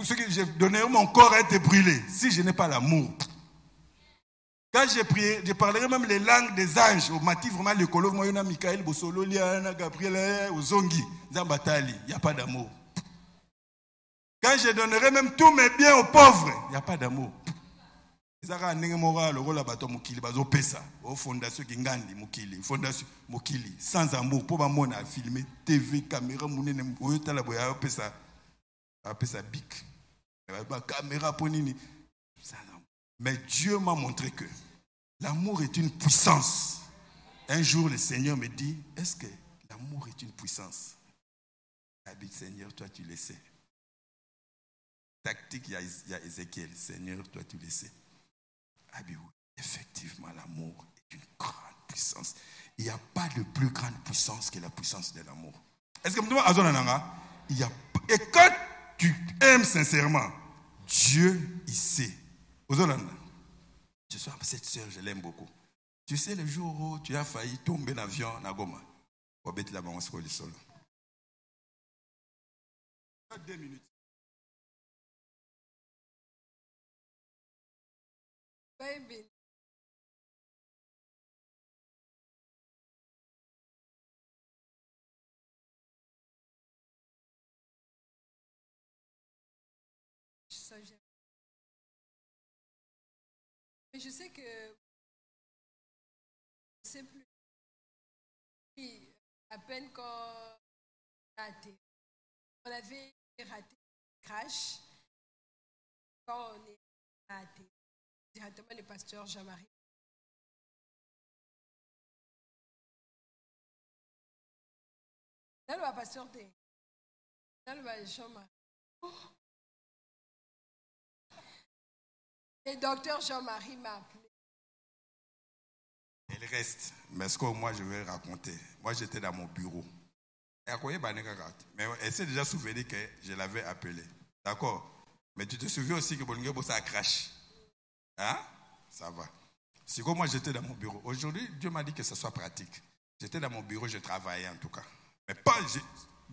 ce que j'ai donné, mon corps a été brûlé. Si je n'ai pas l'amour. Quand j'ai prié, je parlerai même les langues des anges. Au matin, vraiment, le colo, moi, il y a Michael, Bossolo, Liana, Gabriel, Ozongi, Zambatali. Il n'y a pas d'amour. Quand je donnerai même tous mes biens aux pauvres, il n'y a pas d'amour. Fondation Kingandi, Mukili, Fondation Mukili, sans amour, pour ma filmer, TV, caméra, bic. Caméra, ponini. Mais Dieu m'a montré que l'amour est une puissance. Un jour, le Seigneur me dit, est-ce que l'amour est une puissance? Seigneur, toi tu le sais. Tactique, il y a Ézéchiel. Seigneur, toi tu le sais. Effectivement, l'amour est une grande puissance. Il n'y a pas de plus grande puissance que la puissance de l'amour. Est-ce que il y a... Et quand tu aimes sincèrement, Dieu, il sait. Ce soir, cette sœur, je l'aime beaucoup. Tu sais, le jour où tu as failli tomber dans l'avion, Nagoma, on va la maman sur le sol. 2 minutes. Baby. Mais je sais que c'est plus à peine quand raté. On avait raté le crash. Quand on est raté, directement le pasteur Jean-Marie. Dans le pasteur D. Dans le Jean-Marie. Le docteur Jean-Marie m'a appelé. Il reste. Mais ce que moi je vais raconter. Moi j'étais dans mon bureau. Mais elle s'est déjà souvenu que je l'avais appelé. D'accord? Mais tu te souviens aussi que Bolingebo ça crash. Hein? Ça va. C'est comme moi j'étais dans mon bureau. Aujourd'hui, Dieu m'a dit que ce soit pratique. J'étais dans mon bureau, je travaillais en tout cas. Mais pas,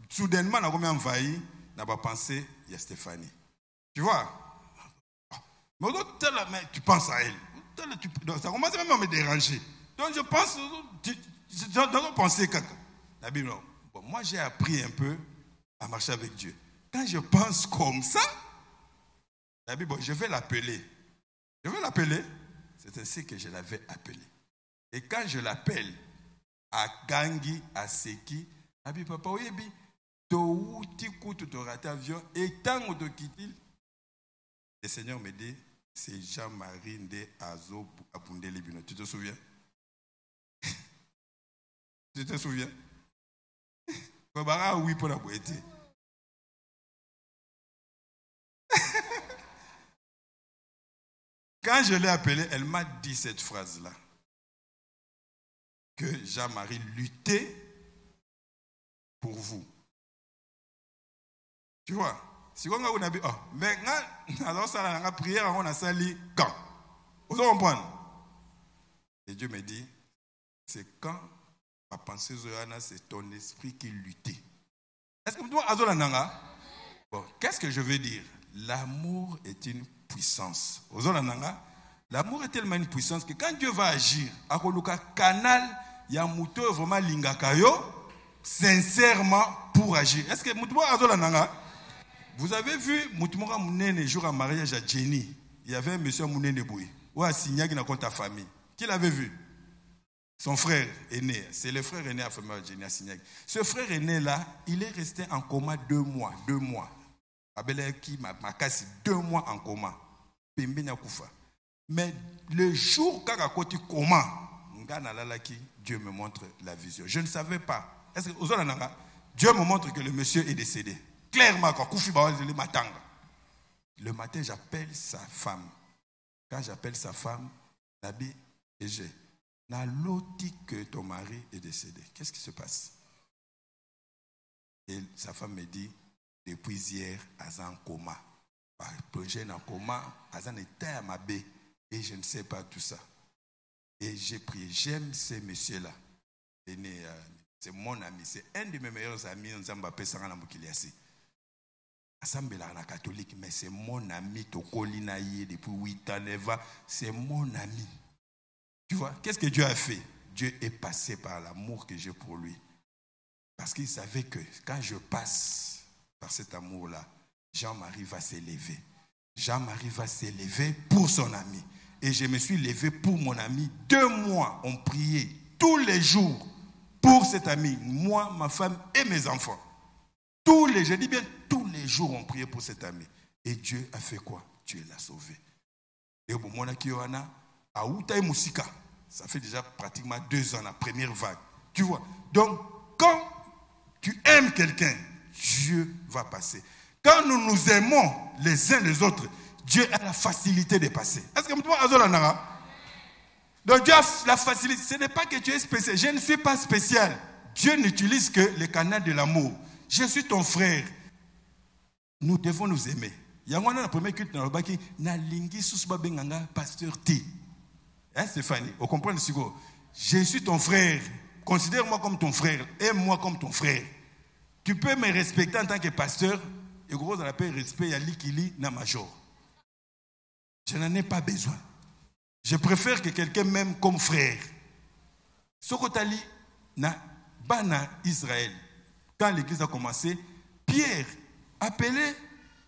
soudainement, on a envahi, on n'a pas pensé, il y a Stéphanie. Tu vois? Mais tu penses à elle. Ça commence même à me déranger. Donc je pense, dans nos pensées, la Bible, bon, moi j'ai appris un peu à marcher avec Dieu. Quand je pense comme ça, la Bible, je vais l'appeler. Je vais l'appeler. C'est ainsi que je l'avais appelé. Et quand je l'appelle à Gangi, à Seki, la Bible, papa, oui, et tant de quitter, le Seigneur me dit, c'est Jean-Marie Ndé Azo Abundé Libino. Tu te souviens? Tu te souviens? Oui, pour la boîte. Quand je l'ai appelée, elle m'a dit cette phrase-là. Que Jean-Marie luttait pour vous. Tu vois? Si on a dit, oh, mais alors ça, on a prié, on a sali quand? Vous comprenez? Et Dieu me dit, c'est quand ma pensée, c'est ton esprit qui luttait. Est-ce que vous avez bon, qu'est-ce que je veux dire? L'amour est une puissance. L'amour est tellement une puissance que quand Dieu va agir, à Koluka canal, il y a un mouton vraiment lingakayo, sincèrement pour agir. Est-ce que vous avez vu Moutoumora Mounene jour à mariage à Jenny? Il y avait un monsieur Mounene Boui, ou à Signa qui n'a pas ta famille. Qui l'avait vu? Son frère aîné. C'est le frère aîné à famille de Jenny à Signa. Ce frère aîné là, il est resté en coma 2 mois. 2 mois. Abelaki m'a cassé 2 mois en coma. Mais le jour quand côté coma, Dieu me montre la vision. Je ne savais pas. Est-ce que Dieu me montre que le monsieur est décédé? Clairement, quand le matin, j'appelle sa femme. Quand j'appelle sa femme, Nabi et j'ai. N'a l'autre que ton mari est décédé. Qu'est-ce qui se passe? Et sa femme me dit, depuis hier, Azan en coma. Plongé en coma, Azan était à ma baie. Et je ne sais pas tout ça. Et j'ai prié. J'aime ces messieurs-là. C'est mon ami. C'est un de mes meilleurs amis. On s'en va appeler Sarana Moukiliasi. Assemblée la catholique, mais c'est mon ami. Tokolinaïe depuis 8 ans. C'est mon ami. Tu vois, qu'est-ce que Dieu a fait? Dieu est passé par l'amour que j'ai pour lui. Parce qu'il savait que quand je passe par cet amour-là, Jean-Marie va s'élever. Jean-Marie va s'élever pour son ami. Et je me suis levé pour mon ami. 2 mois, on priait tous les jours pour cet ami. Moi, ma femme et mes enfants. Je dis bien tous les jours, on priait pour cet ami. Et Dieu a fait quoi? Dieu l'a sauvé. Et au moment où ça fait déjà pratiquement 2 ans, la première vague. Tu vois? Donc, quand tu aimes quelqu'un, Dieu va passer. Quand nous nous aimons les uns les autres, Dieu a la facilité de passer. Est-ce que vous avez donc Dieu a la facilité. Ce n'est pas que tu es spécial. Je ne suis pas spécial. Dieu n'utilise que le canal de l'amour. Je suis ton frère. Nous devons nous aimer. Il y a un premier culte dans le bas qui n'a lingi susba benganga pasteur T. Hein, Stéphanie, vous comprenez ce que je suis ton frère. Considère-moi comme ton frère. Aime-moi comme ton frère. Tu peux me respecter en tant que pasteur. Et gros, on appelle respect, il y a l'ikili na major. Je n'en ai pas besoin. Je préfère que quelqu'un m'aime comme frère. Sokotali na bana Israël. Quand l'église a commencé, Pierre appelait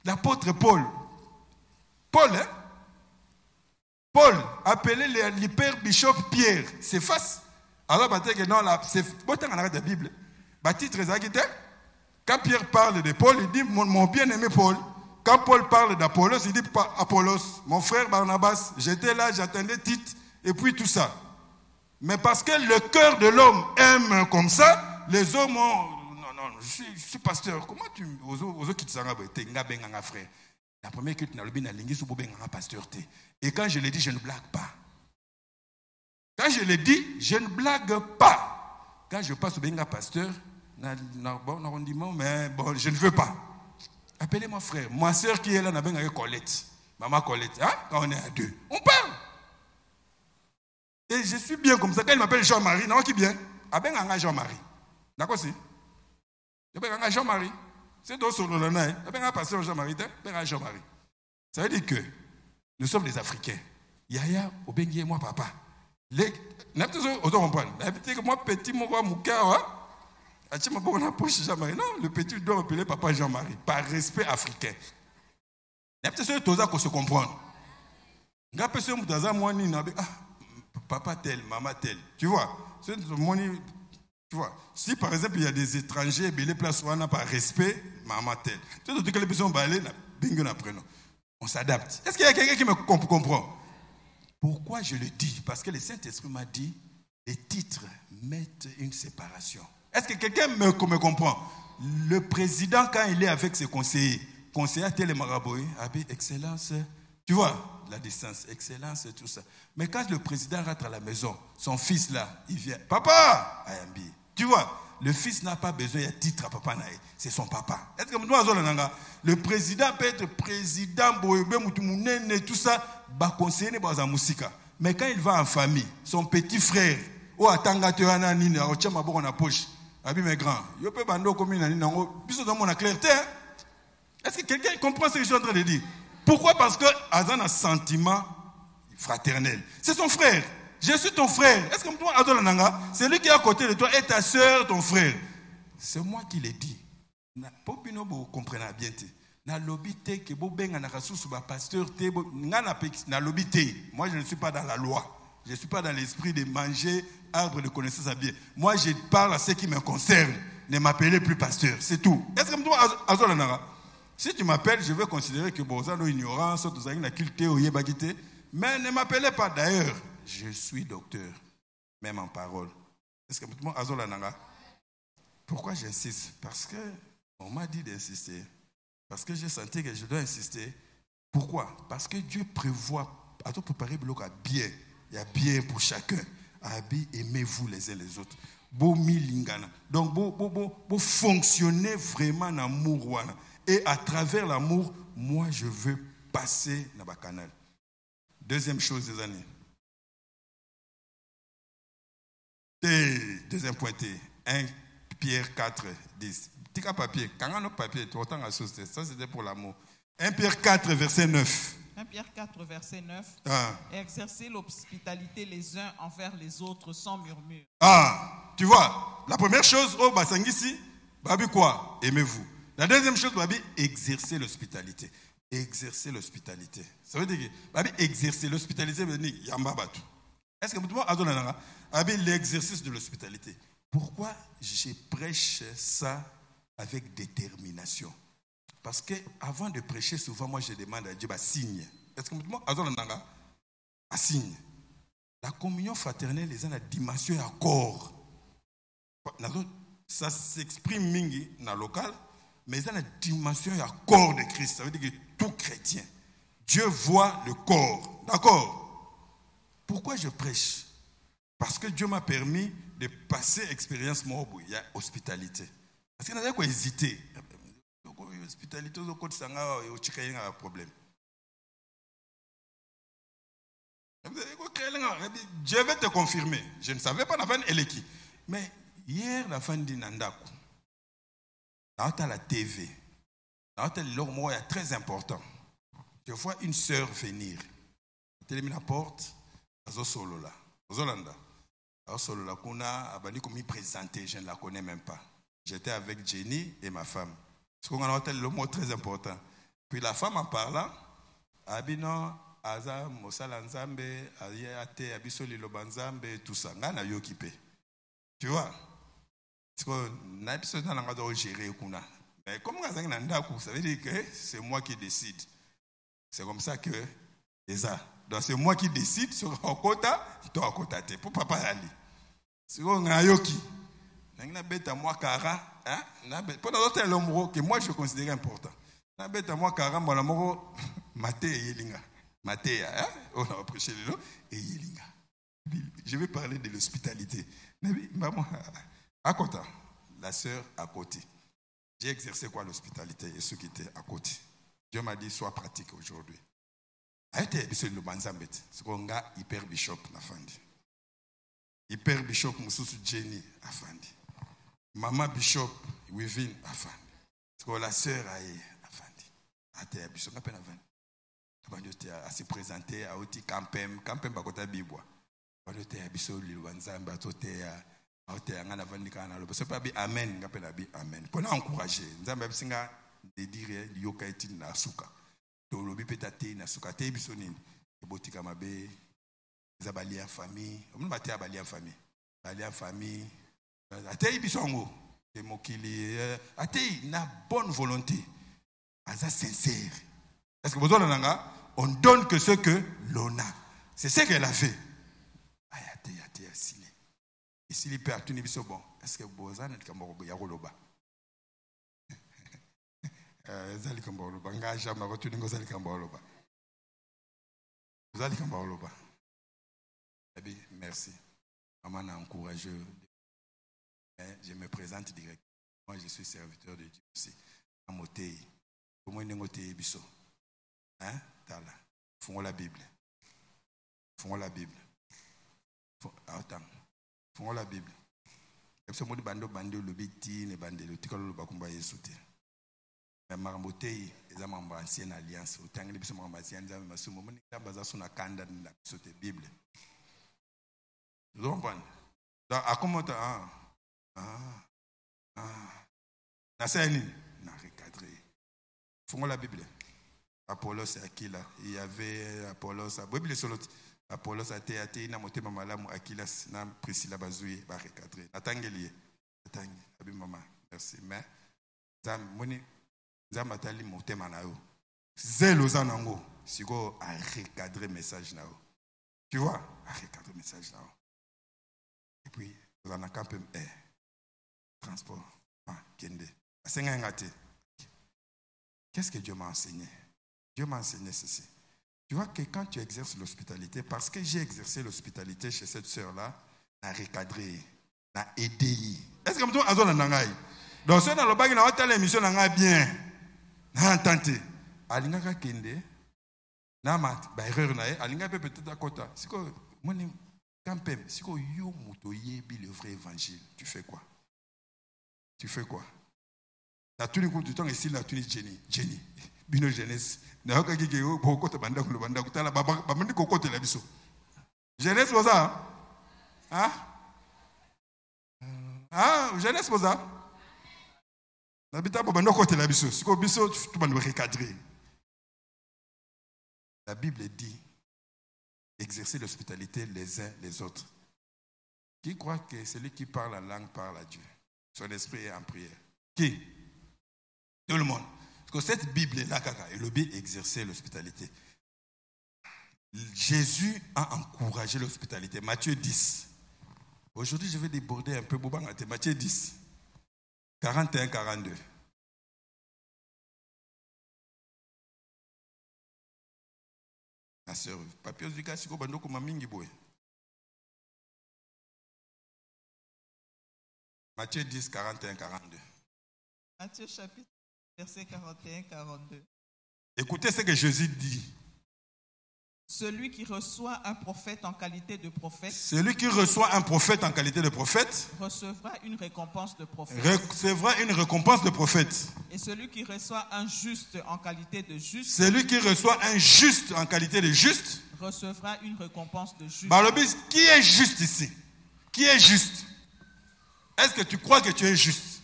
l'apôtre Paul. Paul, hein? Paul appelait l'hyper-bishop Pierre. C'est face. Alors, non, c'est bon, on arrête la Bible. Titre exact, Quand Pierre parle de Paul, il dit mon bien-aimé Paul. Quand Paul parle d'Apollos, il dit pas Apollos, mon frère Barnabas, j'étais là, j'attendais Tite, et puis tout ça. Mais parce que le cœur de l'homme aime comme ça, les hommes ont... Non, je suis pasteur. Comment tu... Aux qui te sont frère. La première que tu as pasteur. Et quand je l'ai dit, je ne blague pas. Quand je l'ai dit, je ne blague pas. Quand je passe au benga pasteur, mais bon, je ne veux pas. Appelez-moi frère. Ma soeur qui est là, n'a Colette. Maman Colette. Hein? Quand on est à deux, on parle. Et je suis bien comme ça. Quand il m'appelle Jean-Marie, non, qui bien? Abenga Jean-Marie. D'accord, si? Abenga Jean-Marie. C'est dans son nom, hein? Abenga pasteur Jean-Marie, abenga Jean-Marie. Ça veut dire que nous sommes des Africains. Yaya, Obengi et moi, papa. Les... Moi, petit, moi, Mouka, non, le petit doit appeler papa Jean-Marie, par respect africain. Se comprendre. Papa tel, maman tel. Tu vois, si par exemple il y a des étrangers, les places par respect, maman tel. On s'adapte. Est-ce qu'il y a quelqu'un qui me comprend? Pourquoi je le dis? Parce que le Saint-Esprit m'a dit, les titres mettent une séparation. Est-ce que quelqu'un me comprend? Le président, quand il est avec ses conseillers tel marabout, excellence, tu vois, la distance, excellence, tout ça. Mais quand le président rentre à la maison, son fils là, il vient, papa, Ayambi, tu vois, le fils n'a pas besoin de titre à papa naï, c'est son papa. Est-ce que le président peut être président, tout ça, conseiller dans musica. Mais quand il va en famille, son petit frère, ou à Tangateana Nina, au Tchamabon en poche, Abi mes grands, je peux bando comme une année, dans mon clarté. Est-ce que quelqu'un comprend ce que je suis en train de dire? Pourquoi? Parce que Azan a un sentiment fraternel. C'est son frère. Je suis ton frère. Est-ce que toi, Azan Nanga, c'est lui qui est à côté de toi et ta soeur, ton frère? C'est moi qui l'ai dit. Popino, vous comprenez bien. Na lobité que bobenga na kasusu ba pasteur te na lobité. Moi je ne suis pas dans la loi. Je ne suis pas dans l'esprit de manger arbre de connaissance à bien. Moi je parle à ce qui me concerne. Ne m'appelez plus pasteur, c'est tout. Est-ce que toi Azolanara? Si tu m'appelles, je vais considérer que bon, ça nous ignorance, tout ça, une culture ou yébagité. Mais ne m'appelez pas d'ailleurs. Je suis docteur, même en parole. Est-ce que toi Azolanara? Pourquoi j'insiste? Parce que on m'a dit d'insister. Parce que j'ai senti que je dois insister. Pourquoi? Parce que Dieu prévoit à tout préparer bloc à bien. Il y a bien pour chacun. Aimez-vous les uns les autres. Donc, vous fonctionnez vraiment en amour. Et à travers l'amour, moi, je veux passer dans le canal. Deuxième chose des années. Deuxième point. 1 Pierre 4, 10. Tika papier. Quand on a papier, tu entends la chose. Ça, c'était pour l'amour. 1 Pierre 4, verset 9. 1 Pierre 4, verset 9. Exercez l'hospitalité les uns envers les autres sans murmure. Tu vois, la première chose, Basangisi, babi quoi? Aimez-vous. La deuxième chose, babi, exercer l'hospitalité. Exercer l'hospitalité. Ça veut dire que, babi, exercer l'hospitalité, veut dire yamba batu. Est-ce que vous avez l'exercice de l'hospitalité? Pourquoi je prêche ça avec détermination? Parce que avant de prêcher, souvent, moi, je demande à Dieu un signe. Est-ce que vous avez un signe? La communion fraternelle est une dimension à corps. Ça s'exprime mingi dans le local, mais c'est une dimension à corps de Christ. Ça veut dire que tout chrétien, Dieu voit le corps. D'accord? Pourquoi je prêche? Parce que Dieu m'a permis de passer expérience où il y a hospitalité. Parce qu'il y a quoi hésiter. Hospitalité, il y a un problème. Je vais te confirmer. Je ne savais pas la fin de qui. Mais hier, la fin de Nandaku, dans la TV, dans l'homme est très important. Je vois une sœur venir. Elle mis la porte, elle est solo là. Zolanda. Alors solo là, je présenter, je ne la connais même pas. J'étais avec Jenny et ma femme. Parce qu'on a le mot très important. Puis la femme en parlant, Abino, Aza, Mosala Nzambe, Ayate, Abisoli Lobanzambe, tout ça. On a occupé. Tu vois? Parce qu'on a besoin de gérer. Mais comme ça veut dire que c'est moi qui décide. C'est comme ça que c'est ça. Donc c'est moi qui décide sur un quota, toi un quota. Pour papa aller. C'est on a yoki. N'a bête à moi cara, hein? Pendant l'autre l'homme que moi je considère important. N'a bête à moi cara, mon amour maté et yelinga. Maté, hein? On a prêché le nom et yelinga. Je vais parler de l'hospitalité. Maman, à côté, la sœur à côté. J'ai exercé quoi l'hospitalité et ceux qui étaient à côté. Dieu m'a dit, sois pratique aujourd'hui. Aïe, c'est le banzambet. C'est qu'on a hyper bishop na fandi. Hyper bishop Moussou Jenny a fandi. Maman bishop Wivin a fandi. C'est qu'on la sœur aïe a fandi. Aïe, bishop n'a pas na fandi. Abandote a se présenter à oti campem bakota bibwa. Abandote a bishop le banzambet atote c'est pas amen, amen. Pour encourager, nous avons de dire yoka eti na suka. To lobi petate na suka te bisonini. Botika mabe, zabali en famille. On va te bali en famille. Bali en famille. Ate bisongo. Te mokili. Ate na bonne volonté. Aza sincère. Est-ce que vous avez on donne que ce que l'on a. C'est ce qu'elle a fait. Ate asile. Et s'il est père, tu n'es pas bon. Est-ce que vous avez un peu de Yaroloba? Zali Kamboloba. Ngaja, ma retourne aux Zali Kamboloba. Zali Kamboloba. Merci. Maman a encouragé. Je me présente directement. Moi, je suis serviteur de Dieu aussi. Amotei. Comment est Ngotei Bisso? Hein? Tala. Font la Bible. Font la Bible. Attends. Font la Bible. Et ce mot de bando le biti ne bande le tikalo bakumba yesute. Mais marambotei les membres ancienne alliance autant les bisous membres anciens nous avons masumo moni baza suna kanda na sote Bible. Vous comprenez? Donc à comment na seni na recadré. Font la Bible. Apollos et Aquila. Il y avait Apollos à Bible solo. Apollos a été na motema malamu Aquilas na Priscilla bazui ba recadrer natangelier abi maman merci mais zam moni zam atali motema na yo zelo zanango siko a recadrer message na yo tu vois a recadrer message na yo et puis vous en a quand même transport kende asenga ngate qu'est-ce que Dieu m'a enseigné? Dieu m'a enseigné ceci. Tu vois que quand tu exerces l'hospitalité, parce que j'ai exercé l'hospitalité chez cette sœur-là, n'a recadré, n'a aidé. Est-ce que tu as besoin d'un nangai? Donc, si on a le bague, on a l'émission nangai bien, n'a entendu. Alinga kende, n'a mat, bah erreur na, alinga peut-être à côté. C'est que moi quand même, si que yo mutoye bi le vrai évangile, tu fais quoi? Tu fais quoi? La tunique du temps ici, la tunique Jenny. Bino jeunesse na okaki ke boko to banda kulo banda kutala baba bamandi kokote la biso jeunesse boza jeunesse boza na bita banda kote la biso siko biso tu bando recadrer. La Bible dit exercer l'hospitalité les uns les autres. Qui croit que celui qui parle la langue parle à Dieu? Son esprit est en prière. Qui? Tout le monde. Parce que cette Bible-là, elle a exercé l'hospitalité. Jésus a encouragé l'hospitalité. Matthieu 10. Aujourd'hui, je vais déborder un peu. Matthieu 10. 41-42. Ma soeur, papier du gars, c'est quoi? Matthieu 10, 41-42. Matthieu chapitre verset 41-42. Écoutez ce que Jésus dit. Celui qui reçoit un prophète en qualité de prophète. Celui qui reçoit un prophète en qualité de prophète. Recevra une récompense de prophète. Recevra une récompense de prophète. Et celui qui reçoit un juste en qualité de juste. Celui qui reçoit un juste en qualité de juste. Recevra une récompense de juste. Balobis, qui est juste ici? Qui est juste? Est-ce que tu crois que tu es juste?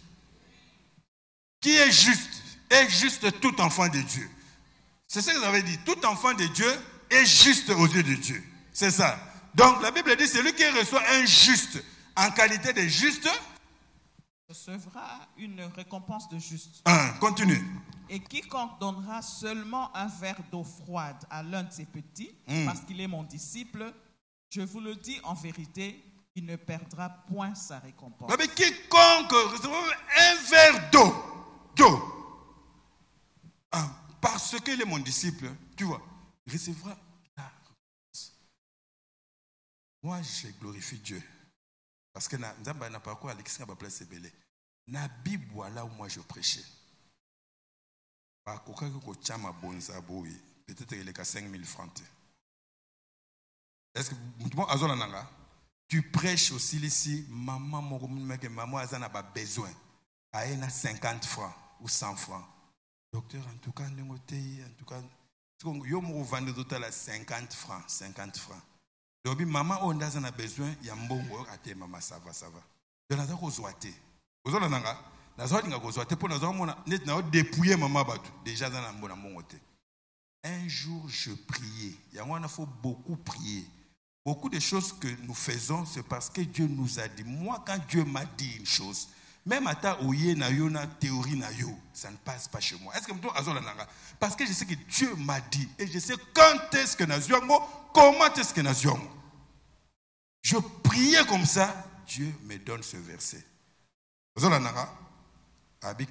Qui est juste? Est juste tout enfant de Dieu. C'est ce que vous avez dit. Tout enfant de Dieu est juste aux yeux de Dieu. C'est ça. Donc la Bible dit celui qui reçoit un juste en qualité de juste recevra une récompense de juste. 1. Continue. Et quiconque donnera seulement un verre d'eau froide à l'un de ses petits, parce qu'il est mon disciple, je vous le dis en vérité, il ne perdra point sa récompense. Mais quiconque recevra un verre d'eau, parce qu'il est mon disciple, tu vois, il recevra la récompense. Moi, je glorifie Dieu. Parce que Nzamba n'a pas quoi, Alexis n'a pas placé belé. Na Bible, là où moi je prêchais. Peut-être qu'il est à 5 000 francs. Est-ce que tu prêches aussi ici, maman a besoin. Elle a 50 francs ou 100 francs. Docteur, en tout cas, yo mo vendre total à 50 francs, 50 francs. Donc maman on a besoin, il y a mbongo ate maman ça va. De la ko zoate. Ozola nanga, na zo dinga ko zoate pour na zo mona net na dépouiller maman batu. Déjà dans la mbona mongote. Un jour je priais. Il y a on a faut beaucoup prier. Beaucoup de choses que nous faisons, c'est parce que Dieu nous a dit. Moi, quand Dieu m'a dit une chose, même à ta ouye na yo na théorie na yo, ça ne passe pas chez moi. Est-ce que parce que je sais que Dieu m'a dit et je sais quand est-ce que nazuango, comment est-ce que nazuango. Je priais comme ça, Dieu me donne ce verset.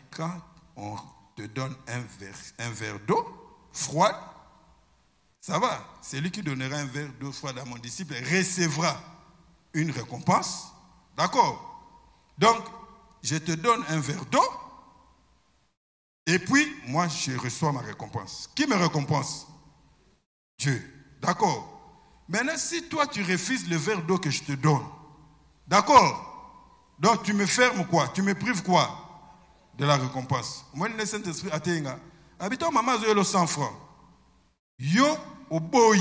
Quand on te donne un verre d'eau froide, ça va. Celui qui donnera un verre d'eau froide à mon disciple recevra une récompense. D'accord? Donc, je te donne un verre d'eau et puis, moi, je reçois ma récompense. Qui me récompense? Dieu. D'accord? Maintenant, si toi, tu refuses le verre d'eau que je te donne, d'accord? Donc, tu me fermes quoi? Tu me prives quoi? De la récompense. Moi, le Saint-Esprit, Atenga, habitant maman, je le 100 francs. Yo, au boy.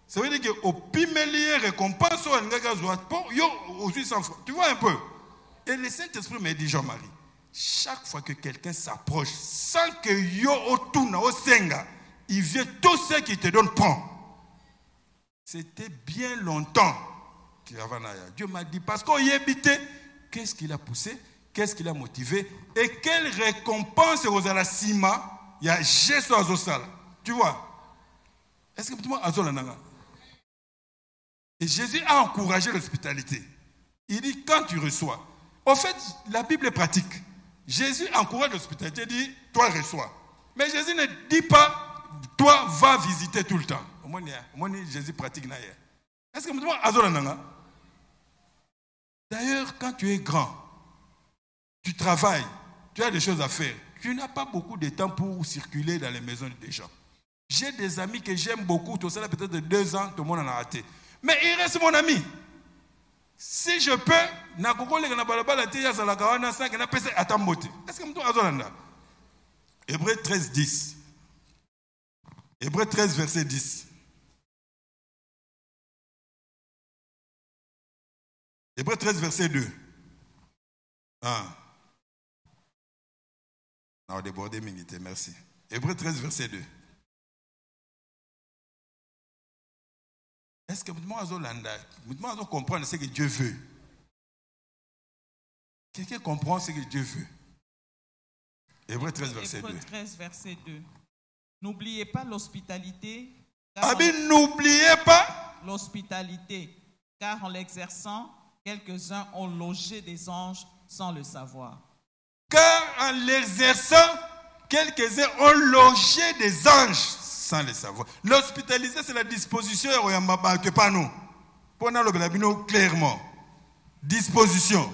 Ça veut dire que au pimelier récompense, yo, au 100 francs. Tu vois un peu? Et le Saint-Esprit me dit, Jean-Marie, chaque fois que quelqu'un s'approche, sans que yo autour au senga, il vient tout ce qu'il te donne, prend. C'était bien longtemps qu'il avait Naya. Dieu m'a dit, parce qu'on y habitait, qu'est-ce qu'il a poussé, qu'est-ce qu'il a motivé, et quelle récompense aux alasima, il y a Jésus Azosala. Tu vois? Est-ce que tu vois Azolananga? Et Jésus a encouragé l'hospitalité. Il dit, quand tu reçois, en fait, la Bible est pratique. Jésus encourage l'hospitalité, il dit, toi reçois. Mais Jésus ne dit pas, toi va visiter tout le temps. Au moins, Jésus pratique. Est-ce que tu vois Azolananga? D'ailleurs, quand tu es grand, tu travailles, tu as des choses à faire, tu n'as pas beaucoup de temps pour circuler dans les maisons des gens. J'ai des amis que j'aime beaucoup, tout ça peut-être de 2 ans, tout le monde en a raté. Mais il reste mon ami. Si je peux, est-ce que tu as Hébreux 13, 10. Hébreux 13, verset 10. Hébreux 13, verset 2. Non, débordé, minité, merci. Hébreux 13, verset 2. Est-ce que vous comprenez ce que Dieu veut? Quelqu'un comprend ce que Dieu veut? Hébreux 13, verset 2. Hébreux 13, verset 2. N'oubliez pas l'hospitalité. N'oubliez pas l'hospitalité, car en l'exerçant, quelques-uns ont logé des anges sans le savoir. Car en l'exerçant, quelques-uns ont logé des anges sans le savoir. L'hospitalité, c'est la disposition, que pas nous. Pour nous, clairement. Disposition.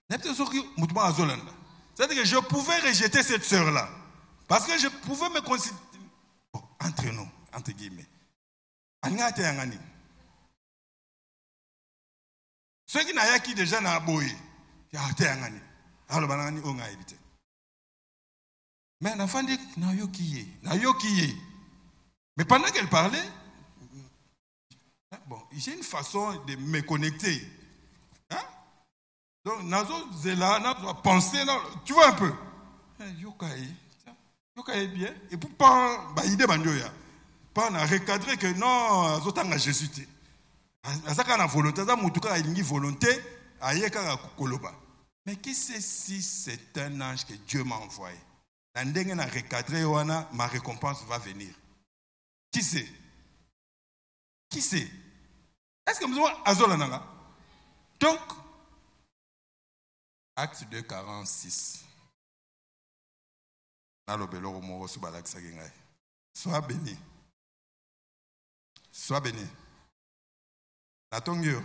C'est-à-dire que je pouvais rejeter cette sœur-là. Parce que je pouvais me considérer. Bon, entre nous, entre guillemets. Ceux qui n'ont qui déjà n'a boy. Mais l'enfant dit, mais pendant qu'elle parlait, bon, j'ai une façon de me connecter. Hein? Donc, Nazo Zela, Nazo penser, tu vois un peu. Yokaï bien. Et pour pas, idée bandoya. Pas on a recadré que non, Zotanga Jésus. À ça qu'on a volonté, ça moutuka a une volonté, à yeka koloba. Mais qui sait si c'est un ange que Dieu m'a envoyé? Dans ndenge na recadré wana, ma récompense va venir. Qui sait? Qui sait? Est-ce que vous avez azola nanga? Donc, Acte 2, 46. Sois béni. Sois béni. Natongyo.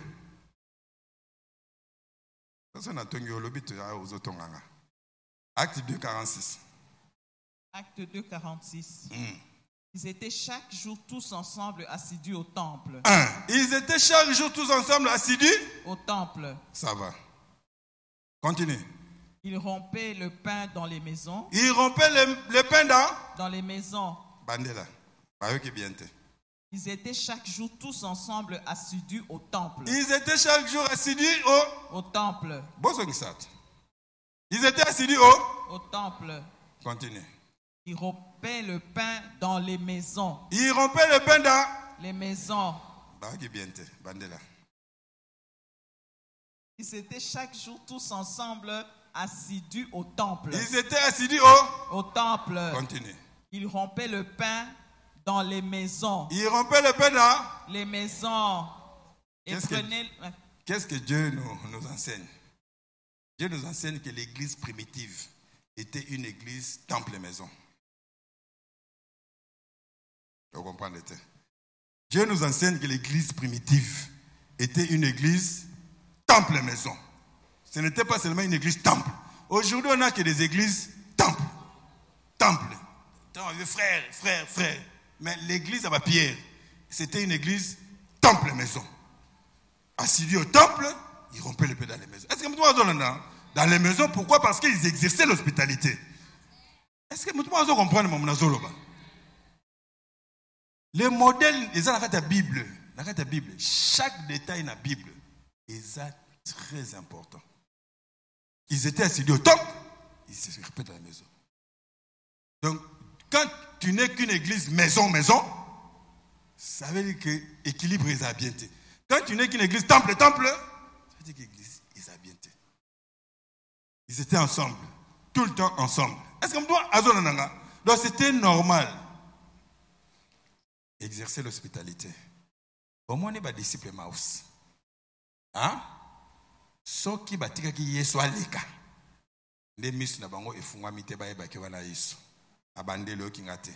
Acte 2, 46. Acte 2, 46. Ils étaient chaque jour tous ensemble assidus au temple. Ils étaient chaque jour tous ensemble assidus au temple. Ça va. Continue. Ils rompaient le pain dans les maisons. Ils rompaient le pain dans les maisons. Bandela. Ils étaient chaque jour tous ensemble assidus au temple. Ils étaient chaque jour assidus au temple. Ils étaient assidus au temple. Continue. Ils rompaient le pain dans les maisons. Ils rompaient le pain dans les maisons. Ils étaient chaque jour tous ensemble assidus au temple. Ils étaient assidus au temple. Continue. Ils rompaient le pain dans les maisons. Ils rompaient le pain dans les maisons. Et qu'est-ce que Dieu nous enseigne? Dieu nous enseigne que l'église primitive était une église temple-maison. Vous comprenez? Dieu nous enseigne que l'église primitive était une église temple-maison. Ce n'était pas seulement une église temple. Aujourd'hui, on n'a que des églises temple. Temple. Frère. Mais l'église à Pierre, c'était une église temple-maison. Assidus au temple, ils rompaient le pain dans les maisons. Est-ce que vous comprenez? Dans les maisons, pourquoi? Parce qu'ils exerçaient l'hospitalité. Est-ce que vous comprenez mon nazoloba? Les modèles, ils ont la Bible. Chaque détail dans la Bible est très important. Ils étaient assidus au temple, ils se répètent dans la maison. Donc, quand tu n'es qu'une église maison, ça veut dire que l'équilibre est bien. Quand tu n'es qu'une église temple, ça veut dire que l'église est bien. Ils étaient ensemble, tout le temps ensemble. Est-ce que doit azonanga? Donc c'était normal. Exercer l'hospitalité. Au moins, on est disciple Maus. Hein? Ce qui batika ki Yesu aleka. Les miss na bango efungwa mite ba eba ke wana Yesu. Abandelo kingate.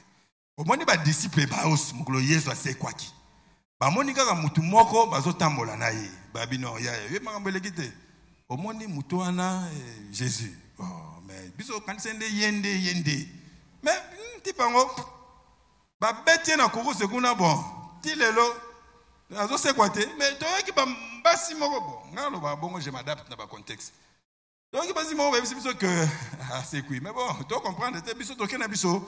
Au moins, on est disciple Maus. Muklo Yesu ase kwaki. Ba moni kaka mutu moko bazotambola na ye. Babino ya ye makambele kite. Au moins, mutu wana Jésus. Oh, mais biso kansende yende. Mais tipango ba beti na koko sekuna bon. Ti lelo azo se kwate mais to ki ba basi moko bon. Ngalo ba bongo je m'adapte na ba contexte. Donc basi moko ba biso que c'est quoi mais bon, tu comprendre te biso to kena biso.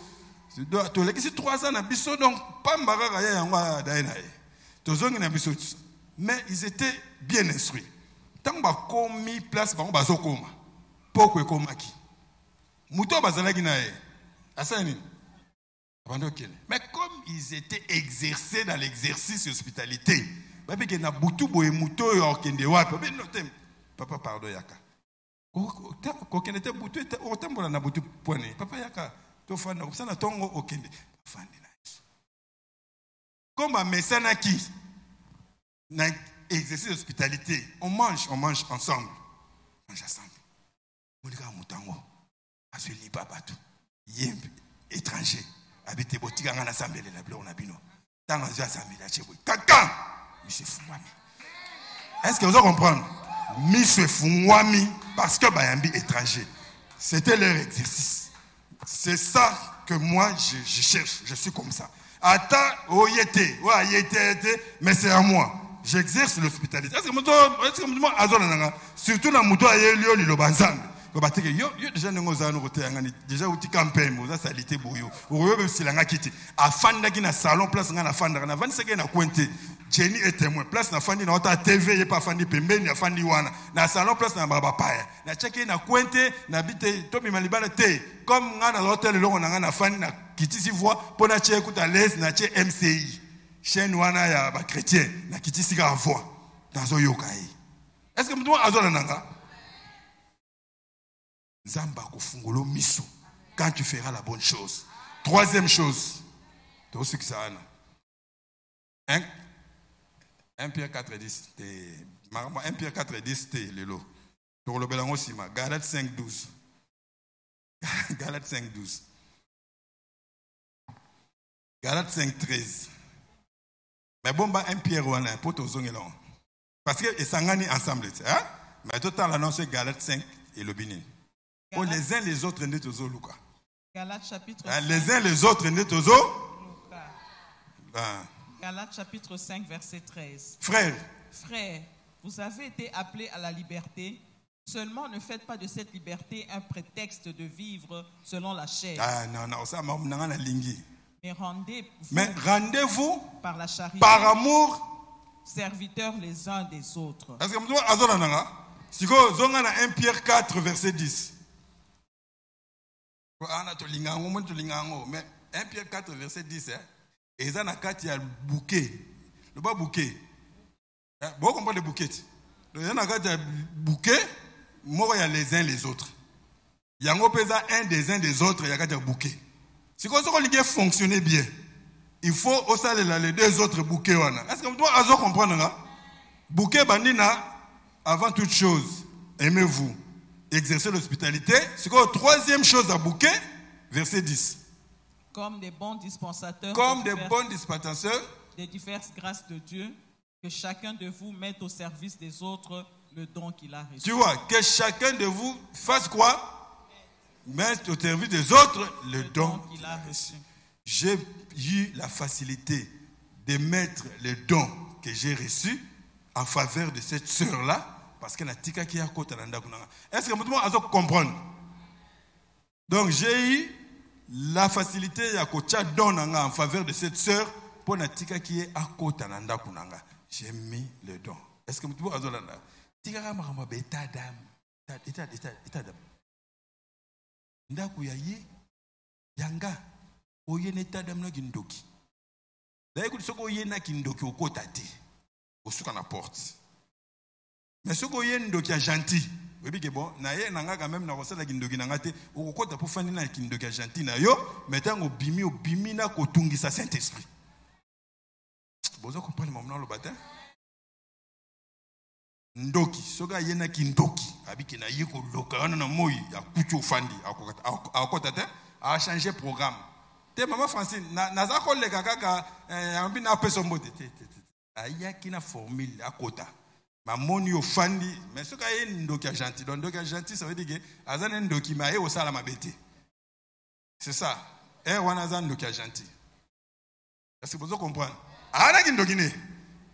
To leki si 3 ans na biso donc pas mbaka ya yango dai na ye. To zongi na biso. Mais ils étaient bien instruits. Tant ba komi place bango bazo koma. Poko ekomaki. Muto bazalaki na ye. Asani. Mais comme ils étaient exercés dans l'exercice hospitalité, papa pardon yaka. Papa yaka, comme un médecin qui dans l'exercice hospitalité, on mange ensemble. On mange ensemble. Monika mutango, asuli papa tout. Yem étranger. Habité botika ngana sambele la blo na bino. Tanga zwa sambela chebwe. Kaka. Monsieur Fungwami. Est-ce que vous comprenez? Monsieur Fungwami parce que bayambi étranger. C'était leur exercice. C'est ça que moi je cherche, je suis comme ça. Attends, mais c'est à moi. J'exerce l'hospitalité. Est-ce que vous avez surtout dans Mouto Ayelio Lilobanzang. Déjà uti campagne oza salité boyo oyo be silanga kiti afanda ki na salon place nga na fanda na 25 na kwente Jenny est témoin place na fandi na ota TV ye pa fandi pembeni na fandi wana na salon place na baba paya na cheke na kwente na bite to mi malibana te comme nga na hotel longo na nga na fandi na kiti si voix pona che kuta les na che MCI chaîne wana ya ba chrétien na kiti si ka voix dans oyokai. Est-ce que mtu azola nanga Nzamba kofungolo miso quand tu feras la bonne chose. Troisième chose. Tu vois ce que ça a. 1 Pierre 4:10. 1 Pierre 4:10 t'es lelo. Pour le belango sima. Galates 5:12. Galates 5:12. Galates 5:13. Mais bon, 1 Pierre 1, pour tous les gens. Parce que ils sont ensemble. Hein? Mais tout le temps, l'annonce Galates 5 et le Bénin. Pour les uns les autres, nous sommes Lucas. Galates chapitre 5. Les uns les autres, nous sommes Galates chapitre 5, verset 13. Frères, vous avez été appelés à la liberté. Seulement, ne faites pas de cette liberté un prétexte de vivre selon la chair. non, ça m'a la lingi. Mais rendez-vous par la charité, par amour, serviteurs les uns des autres. Parce que si vous avez 1 Pierre 4, verset 10. Mais 1 Pierre 4, verset 10, et ça n'a qu'à un bouquet. Le bas bouquet. Vous comprenez le bouquet? Il y a un bouquet, moi, il y a les uns les autres. Il y a un des autres, il y a un bouquet. Si vous voulez fonctionner bien, il faut aussi les deux autres bouquets. Est-ce que vous devez comprendre? Bouquet bandina, avant toute chose, aimez-vous. Exercez l'hospitalité. C'est quoi la troisième chose à bouquet? Verset 10. Comme des bons dispensateurs. Des diverses grâces de Dieu, que chacun de vous mette au service des autres le don qu'il a reçu. Tu vois, que chacun de vous fasse quoi? Mettre au service des autres le don qu'il a reçu. J'ai eu la facilité de mettre le don que j'ai reçu en faveur de cette sœur-là, parce qu'elle a tika qui a côté nanda kunanga. Est-ce que vous pouvez comprendre? Donc j'ai eu la facilité à côté don en faveur de cette sœur pour la tika qui est à côté nanda kunanga. J'ai mis le don. Est-ce que vous pouvez comprendre? Tika kama beta dam, état d'âme. Ndaku ya ye yanga oye neta dam na kindoki. D'ailleurs que soko ye na kindoki okota te. Osuka na porte. Mais soko ye ndoki ya gentil. Webi ke bon na ye nanga quand même na kosala kindoki nanga te okota pour fani na kindoki ya gentil na yo metango bimi na kotungisa Saint-Esprit. Bozo comprendre moment le matin? Ndoki soka ye na kindoki abiki na yiko loka na moyi ya kuchu fandi akota te a changer programme te maman Francine na za ko leka kaka ambi na peso mbote aya kina formule akota mamoni yo fandi mais soka ye ndoki ya gentil donc ndoki ya gentil ça veut dire que azana ndoki ma ye osala mabete c'est ça wana za ndoki ya gentil est-ce que vous comprenez ana kindoki ne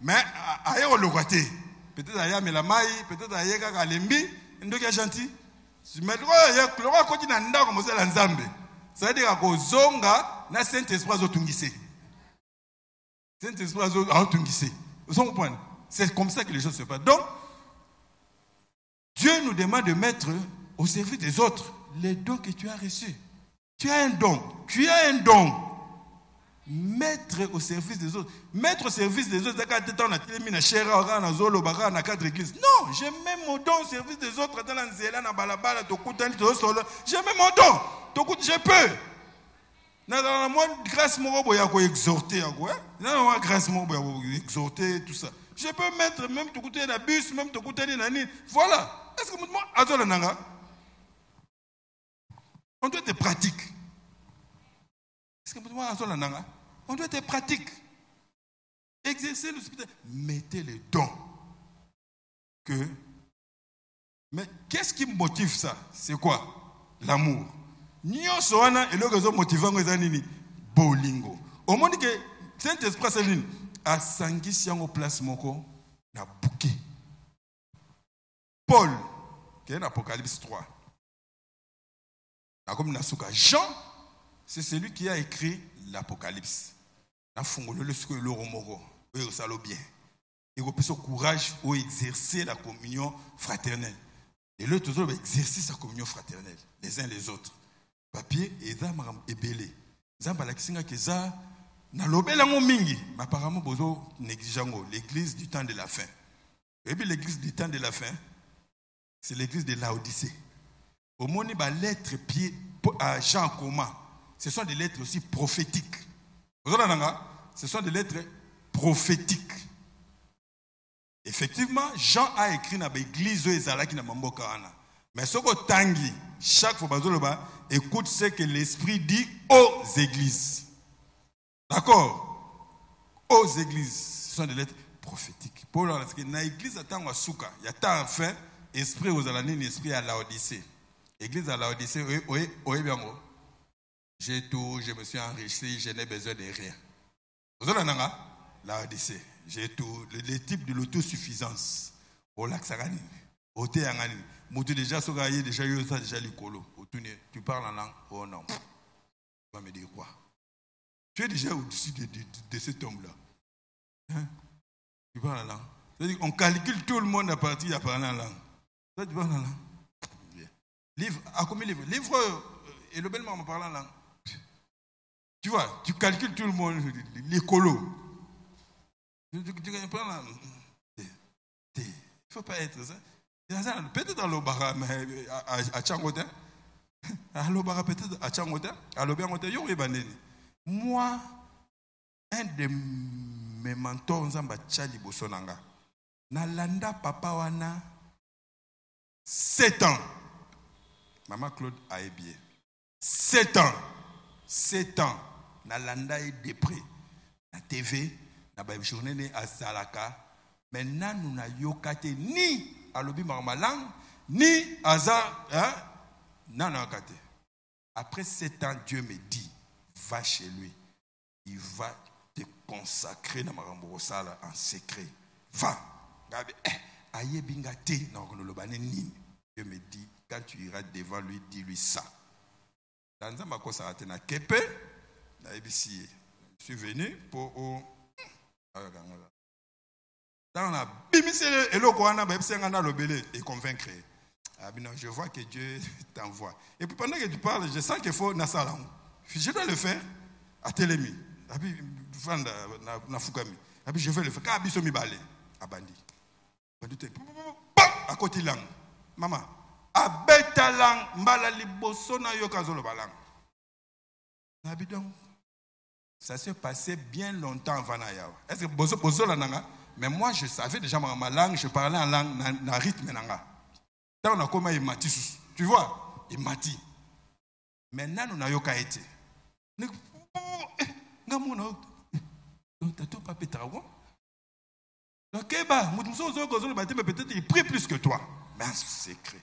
mais aye ko lokate. Peut-être qu'il y a la maille, peut-être qu'il y a lembi, ndoki ya gentil. Mais le roi côté nanda comme ça l'ensemble. Ça veut dire que zonga na Saint-Esprit azotungise. Saint-Esprit azotungise. Vous comprenez? C'est comme ça que les choses se passent. Donc Dieu nous demande de mettre au service des autres les dons que tu as reçus. Tu as un don. Tu as un don. Mettre au service des autres. Mettre au service des autres. Non, je mets mon don au service des autres. Je mets mon don. Je peux. Grâce exhorter tout ça. Je peux mettre même tout côté la bus, même tout côté nani. Voilà. Est-ce que vous me on doit être pratique. Est-ce que vous me on doit être pratique. Exercer l'hospitalité. Mettez les dons. Mais qu'est-ce qui motive ça? C'est quoi? L'amour. Nyo soana et le réseau motivant les anini. Bolingo. Au moment que Saint-Esprit Céline a sanguisian au place moko na bouquet. Paul, qui est en Apocalypse 3. Comme Jean, c'est celui qui a écrit l'Apocalypse. Il faut bien. Il faut courage pour exercer la communion fraternelle. Et l'autre, toujours exercer sa communion fraternelle, les uns les autres. Papier, et ça, et belé. Zamba la kisinga keza, na lobela mingi, mais apparemment, bozo négligeant l'église du temps de la fin. Et puis l'église du temps de la fin, c'est l'église de Laodicée. Au moins, les lettres pieds à Jean Coma, ce sont des lettres aussi prophétiques. Ce sont des lettres prophétiques. Effectivement, Jean a écrit dans l'église de Ezalaki na Mamboka. Mais ce que Tangi, chaque fois, écoute ce que l'Esprit dit aux églises. D'accord? Aux églises, ce sont des lettres prophétiques. Pour parce que dans l'église, il y a tant fait, esprit aux Alanines, esprit à Laodicée. L'église à Laodicée, oui, bien, j'ai tout, je me suis enrichi, je n'ai besoin de rien. Vous avez Laodicée, j'ai tout, le type de l'autosuffisance. Au lac Sarani, au Théangani, Moutou déjà, Sogaye, déjà, déjà, l'icolo. Tu parles en langue? Oh non. Tu vas me dire quoi? Tu es déjà au-dessus de cet homme-là. Hein? Tu parles en langue. C'est-à-dire qu'on calcule tout le monde à partir de parler en langue. Toi, tu parles en langue. Livre, à combien de livres? Livre, et le bel mot, on parle en langue. Tu vois, tu calcules tout le monde, l'écolo. Tu parles en langue. Il ne faut pas être ça. Peut-être à l'Obara, mais à Tchangotin. À l'Obara, peut-être à Tchangotin. À l'Obara, il y a moi, un de mes mentors, Nzamba Tchali Bosonanga, Nalanda Papa Wana, 7 ans. Maman Claude a ébié. 7 ans. 7 ans. Nalanda est dépré. La TV, la journée à Salaka. Maintenant, nous n'avons kate ni à l'obi marmalang, ni à ça. Non. Après 7 ans, Dieu me dit, va chez lui. Il va te consacrer dans Marambosala en secret. Va. Dieu me dit, quand tu iras devant lui, dis-lui ça. Dans un mako saratena kepe, je suis venu pour dans la et convaincre. Je vois que Dieu t'envoie. Et puis pendant que tu parles, je sens qu'il faut Nassala. Je dois le faire à Télémi. Je vais le faire. Quand je balé à Bandi. À côté lang. Maman. Abeta lang. Mbala liboso na yo kazolo balang. Ça s'est passé bien longtemps avant Nayawa. Est-ce que bozo la nanga? Mais moi, je savais déjà ma langue, je parlais en langue, na rythme nanga. Tant on a comme il mati, tu vois, il mati. Maintenant, nous n'avons qu'à être. Peut-être il prie plus que toi, mais un secret.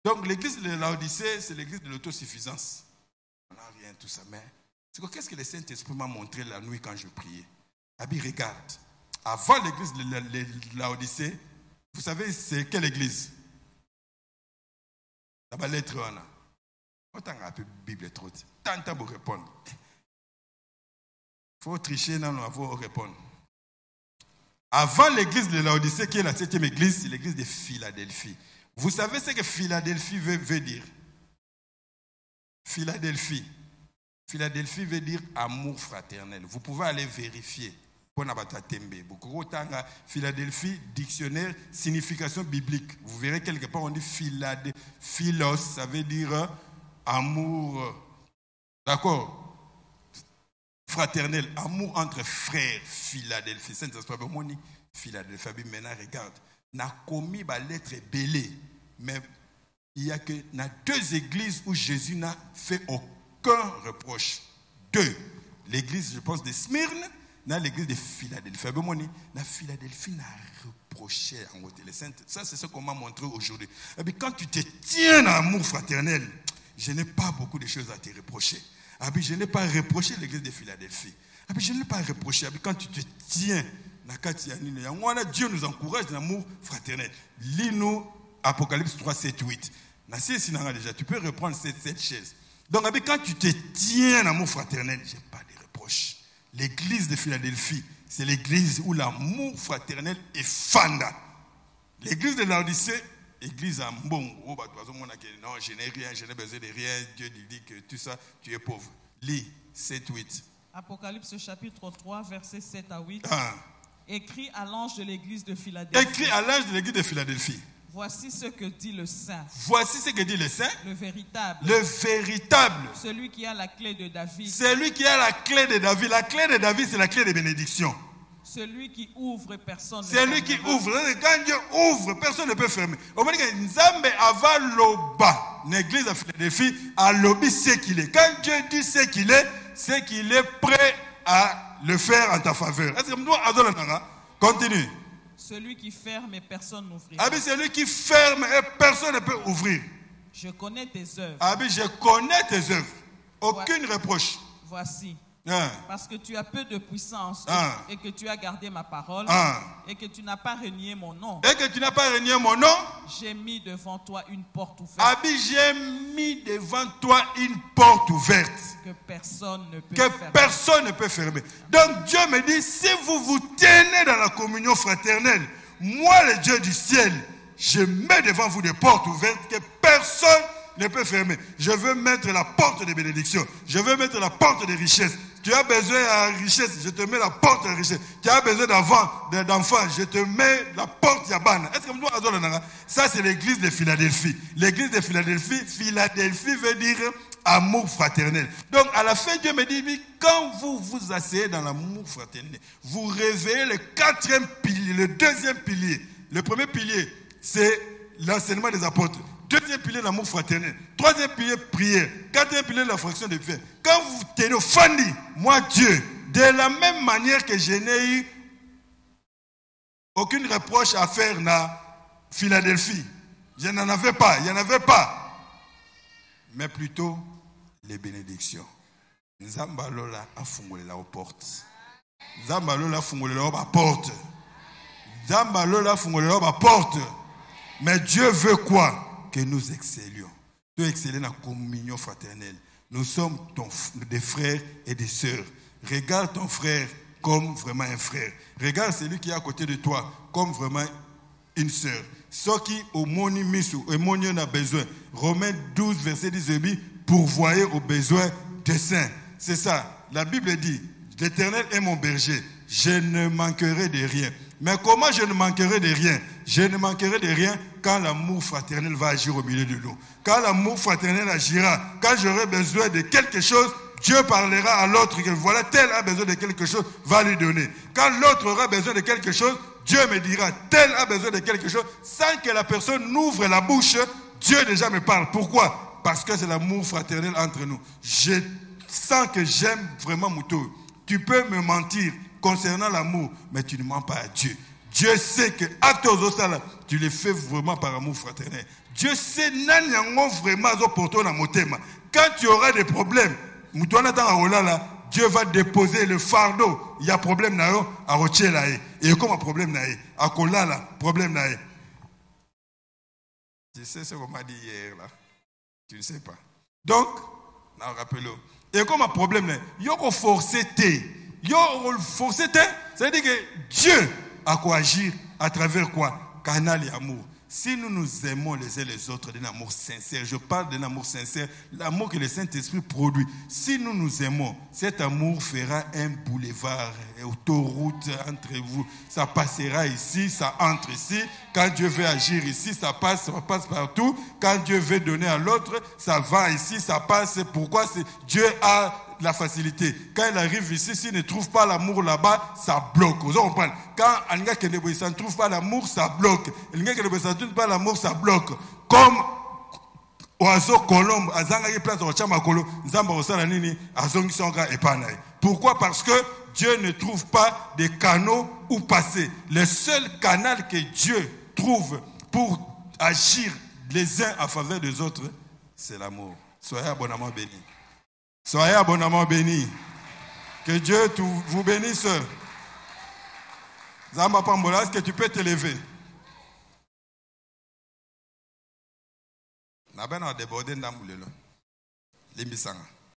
Donc, l'église de Laodicée, c'est l'église de l'autosuffisance. On n'a rien, tout ça, mais qu'est-ce que le Saint-Esprit m'a montré la nuit quand je priais? Abi, regarde, avant l'église de Laodicée, vous savez, c'est quelle église? La lettre 1. Autant que la Bible est trop. Tant pour répondre. Il faut tricher, non, il faut répondre. Avant l'église de Laodicée, qui est la 7e église, c'est l'église de Philadelphie. Vous savez ce que Philadelphie veut dire? Philadelphie. Philadelphie veut dire amour fraternel. Vous pouvez aller vérifier. Philadelphie, dictionnaire, signification biblique. Vous verrez quelque part, on dit philos, ça veut dire amour, d'accord, fraternel, amour entre frères, Philadelphie. Saint-Esprit, Philadelphie, maintenant regarde, n'a commis la lettre belée, mais il y a que dans 2 églises où Jésus n'a fait aucun reproche. 2. L'église, je pense, de Smyrne, dans l'église de Philadelphie. La Philadelphie n'a reproché en haut. Ça, c'est ce qu'on m'a montré aujourd'hui. Et puis, quand tu te tiens dans l'amour fraternel, je n'ai pas beaucoup de choses à te reprocher. Et puis, je n'ai pas reproché l'église de Philadelphie. Et puis, je n'ai pas reproché. Et puis, quand tu te tiens dans Dieu nous encourage dans l'amour fraternel. Lis-nous Apocalypse 3, 7, 8. Tu peux reprendre cette chaise. Donc, quand tu te tiens dans l'amour fraternel, je n'ai pas de reproches. L'église de Philadelphie, c'est l'église où l'amour fraternel est fanda. L'église de Laodicée, église à bon. Non, je n'ai rien, je n'ai besoin de rien. Dieu dit que tout ça, tu es pauvre. Lis 7, 8. Apocalypse chapitre 3, versets 7 à 8. Ah. Écrit à l'ange de l'église de Philadelphie. Écrit à l'ange de l'église de Philadelphie. Voici ce que dit le Saint, Voici ce que dit le Saint, le véritable, le véritable. celui qui a la clé de David, Celui qui a la clé de David. La clé de David, c'est la clé de bénédiction. celui qui ouvre et personne ne Celui qui fermera. ouvre. Quand Dieu ouvre, personne ne peut fermer. Au moment que Nzambe ava loba, l'église à Philadelphie a lobby ce qu'il est. Quand Dieu dit ce qu'il est, c'est qu'il est prêt à le faire en ta faveur. Est-ce que nous avons continue. Celui qui ferme et personne n'ouvrira. Abi, celui qui ferme et personne ne peut ouvrir. Je connais tes œuvres. Abi, je connais tes œuvres. Aucune reproche. Voici. Hein. Parce que tu as peu de puissance et que tu as gardé ma parole et que tu n'as pas renié mon nom. Et que tu n'as pas renié mon nom. J'ai mis devant toi une porte ouverte. Abi, j'ai mis devant toi une porte ouverte. Que personne ne peut Que fermer. personne ne peut fermer. Donc Dieu me dit, si vous vous tenez dans la communion fraternelle, moi le Dieu du ciel, je mets devant vous des portes ouvertes que personne ne peut fermer. Je veux mettre la porte de bénédiction. Je veux mettre la porte de richesse. Tu as besoin de richesse, je te mets la porte de richesse. Tu as besoin d'enfants, je te mets la porte Yabana. Est-ce que vous avez ça, c'est l'église de Philadelphie. L'église de Philadelphie, Philadelphie veut dire amour fraternel. Donc, à la fin, Dieu me dit, mais quand vous vous asseyez dans l'amour fraternel, vous réveillez le quatrième pilier, le deuxième pilier. Le premier pilier, c'est l'enseignement des apôtres. Deuxième pilier, l'amour fraternel. Troisième pilier, prière. Quatrième pilier, la fraction de prière. Quand vous tenez au Fandi, moi Dieu, de la même manière que je n'ai eu aucune reproche à faire dans Philadelphie. Je n'en avais pas, il n'y en avait pas. Mais plutôt les bénédictions. Nzambalola a fungolé la porte. Nzambalola a fungolé la porte. Nzambalola a fungolé la porte. Mais Dieu veut quoi? Que nous excellions. Nous excellons dans la communion fraternelle. Nous sommes des frères et des sœurs. Regarde ton frère comme vraiment un frère. Regarde celui qui est à côté de toi comme vraiment une sœur. Ce qui au moni misu, au moni on a besoin. Romains 12, verset 18, pourvoyez aux besoins des saints. C'est ça. La Bible dit, l'Éternel est mon berger. Je ne manquerai de rien. Mais comment je ne manquerai de rien? Je ne manquerai de rien quand l'amour fraternel va agir au milieu de nous. Quand l'amour fraternel agira, quand j'aurai besoin de quelque chose, Dieu parlera à l'autre que voilà, tel a besoin de quelque chose, va lui donner. Quand l'autre aura besoin de quelque chose, Dieu me dira, tel a besoin de quelque chose, sans que la personne n'ouvre la bouche, Dieu déjà me parle. Pourquoi? Parce que c'est l'amour fraternel entre nous. Je sens que j'aime vraiment Moutou. Tu peux me mentir concernant l'amour, mais tu ne mens pas à Dieu. Dieu sait que acte aux autres, tu les fais vraiment par amour fraternel. Dieu sait vraiment quand tu auras des problèmes, Dieu va déposer le fardeau. Il y a problème à et comme un problème à problème. Tu sais ce qu'on m'a dit hier là? Tu ne sais pas. Donc, rappelons. Et comme un problème il y a forcé ça veut dire que Dieu a quoi agir à travers quoi? Canal et amour. Si nous nous aimons les uns les autres d'un amour sincère, je parle d'un amour sincère, l'amour que le Saint-Esprit produit. Si nous nous aimons, cet amour fera un boulevard, une autoroute entre vous. Ça passera ici, ça entre ici. Quand Dieu veut agir ici, ça passe partout. Quand Dieu veut donner à l'autre, ça va ici, ça passe. Pourquoi? Dieu a la facilité. Quand il arrive ici, s'il ne trouve pas l'amour là-bas, ça bloque. Vous comprenez? Quand Alga Keneboïsa ne trouve pas l'amour, ça bloque. Alga Keneboïsa ne trouve pas l'amour, ça bloque. Comme oiseau colombe, azanga place au chamakolo, nzamba osala nini, azongi songa epanaï. Pourquoi? Parce que Dieu ne trouve pas des canaux où passer. Le seul canal que Dieu trouve pour agir les uns en faveur des autres, c'est l'amour. Soyez abondamment bénis. Soyez abondamment bénis. Que Dieu vous bénisse. Zamba Pambola, est-ce que tu peux te lever? N'a pas débordé dans le limbisanga.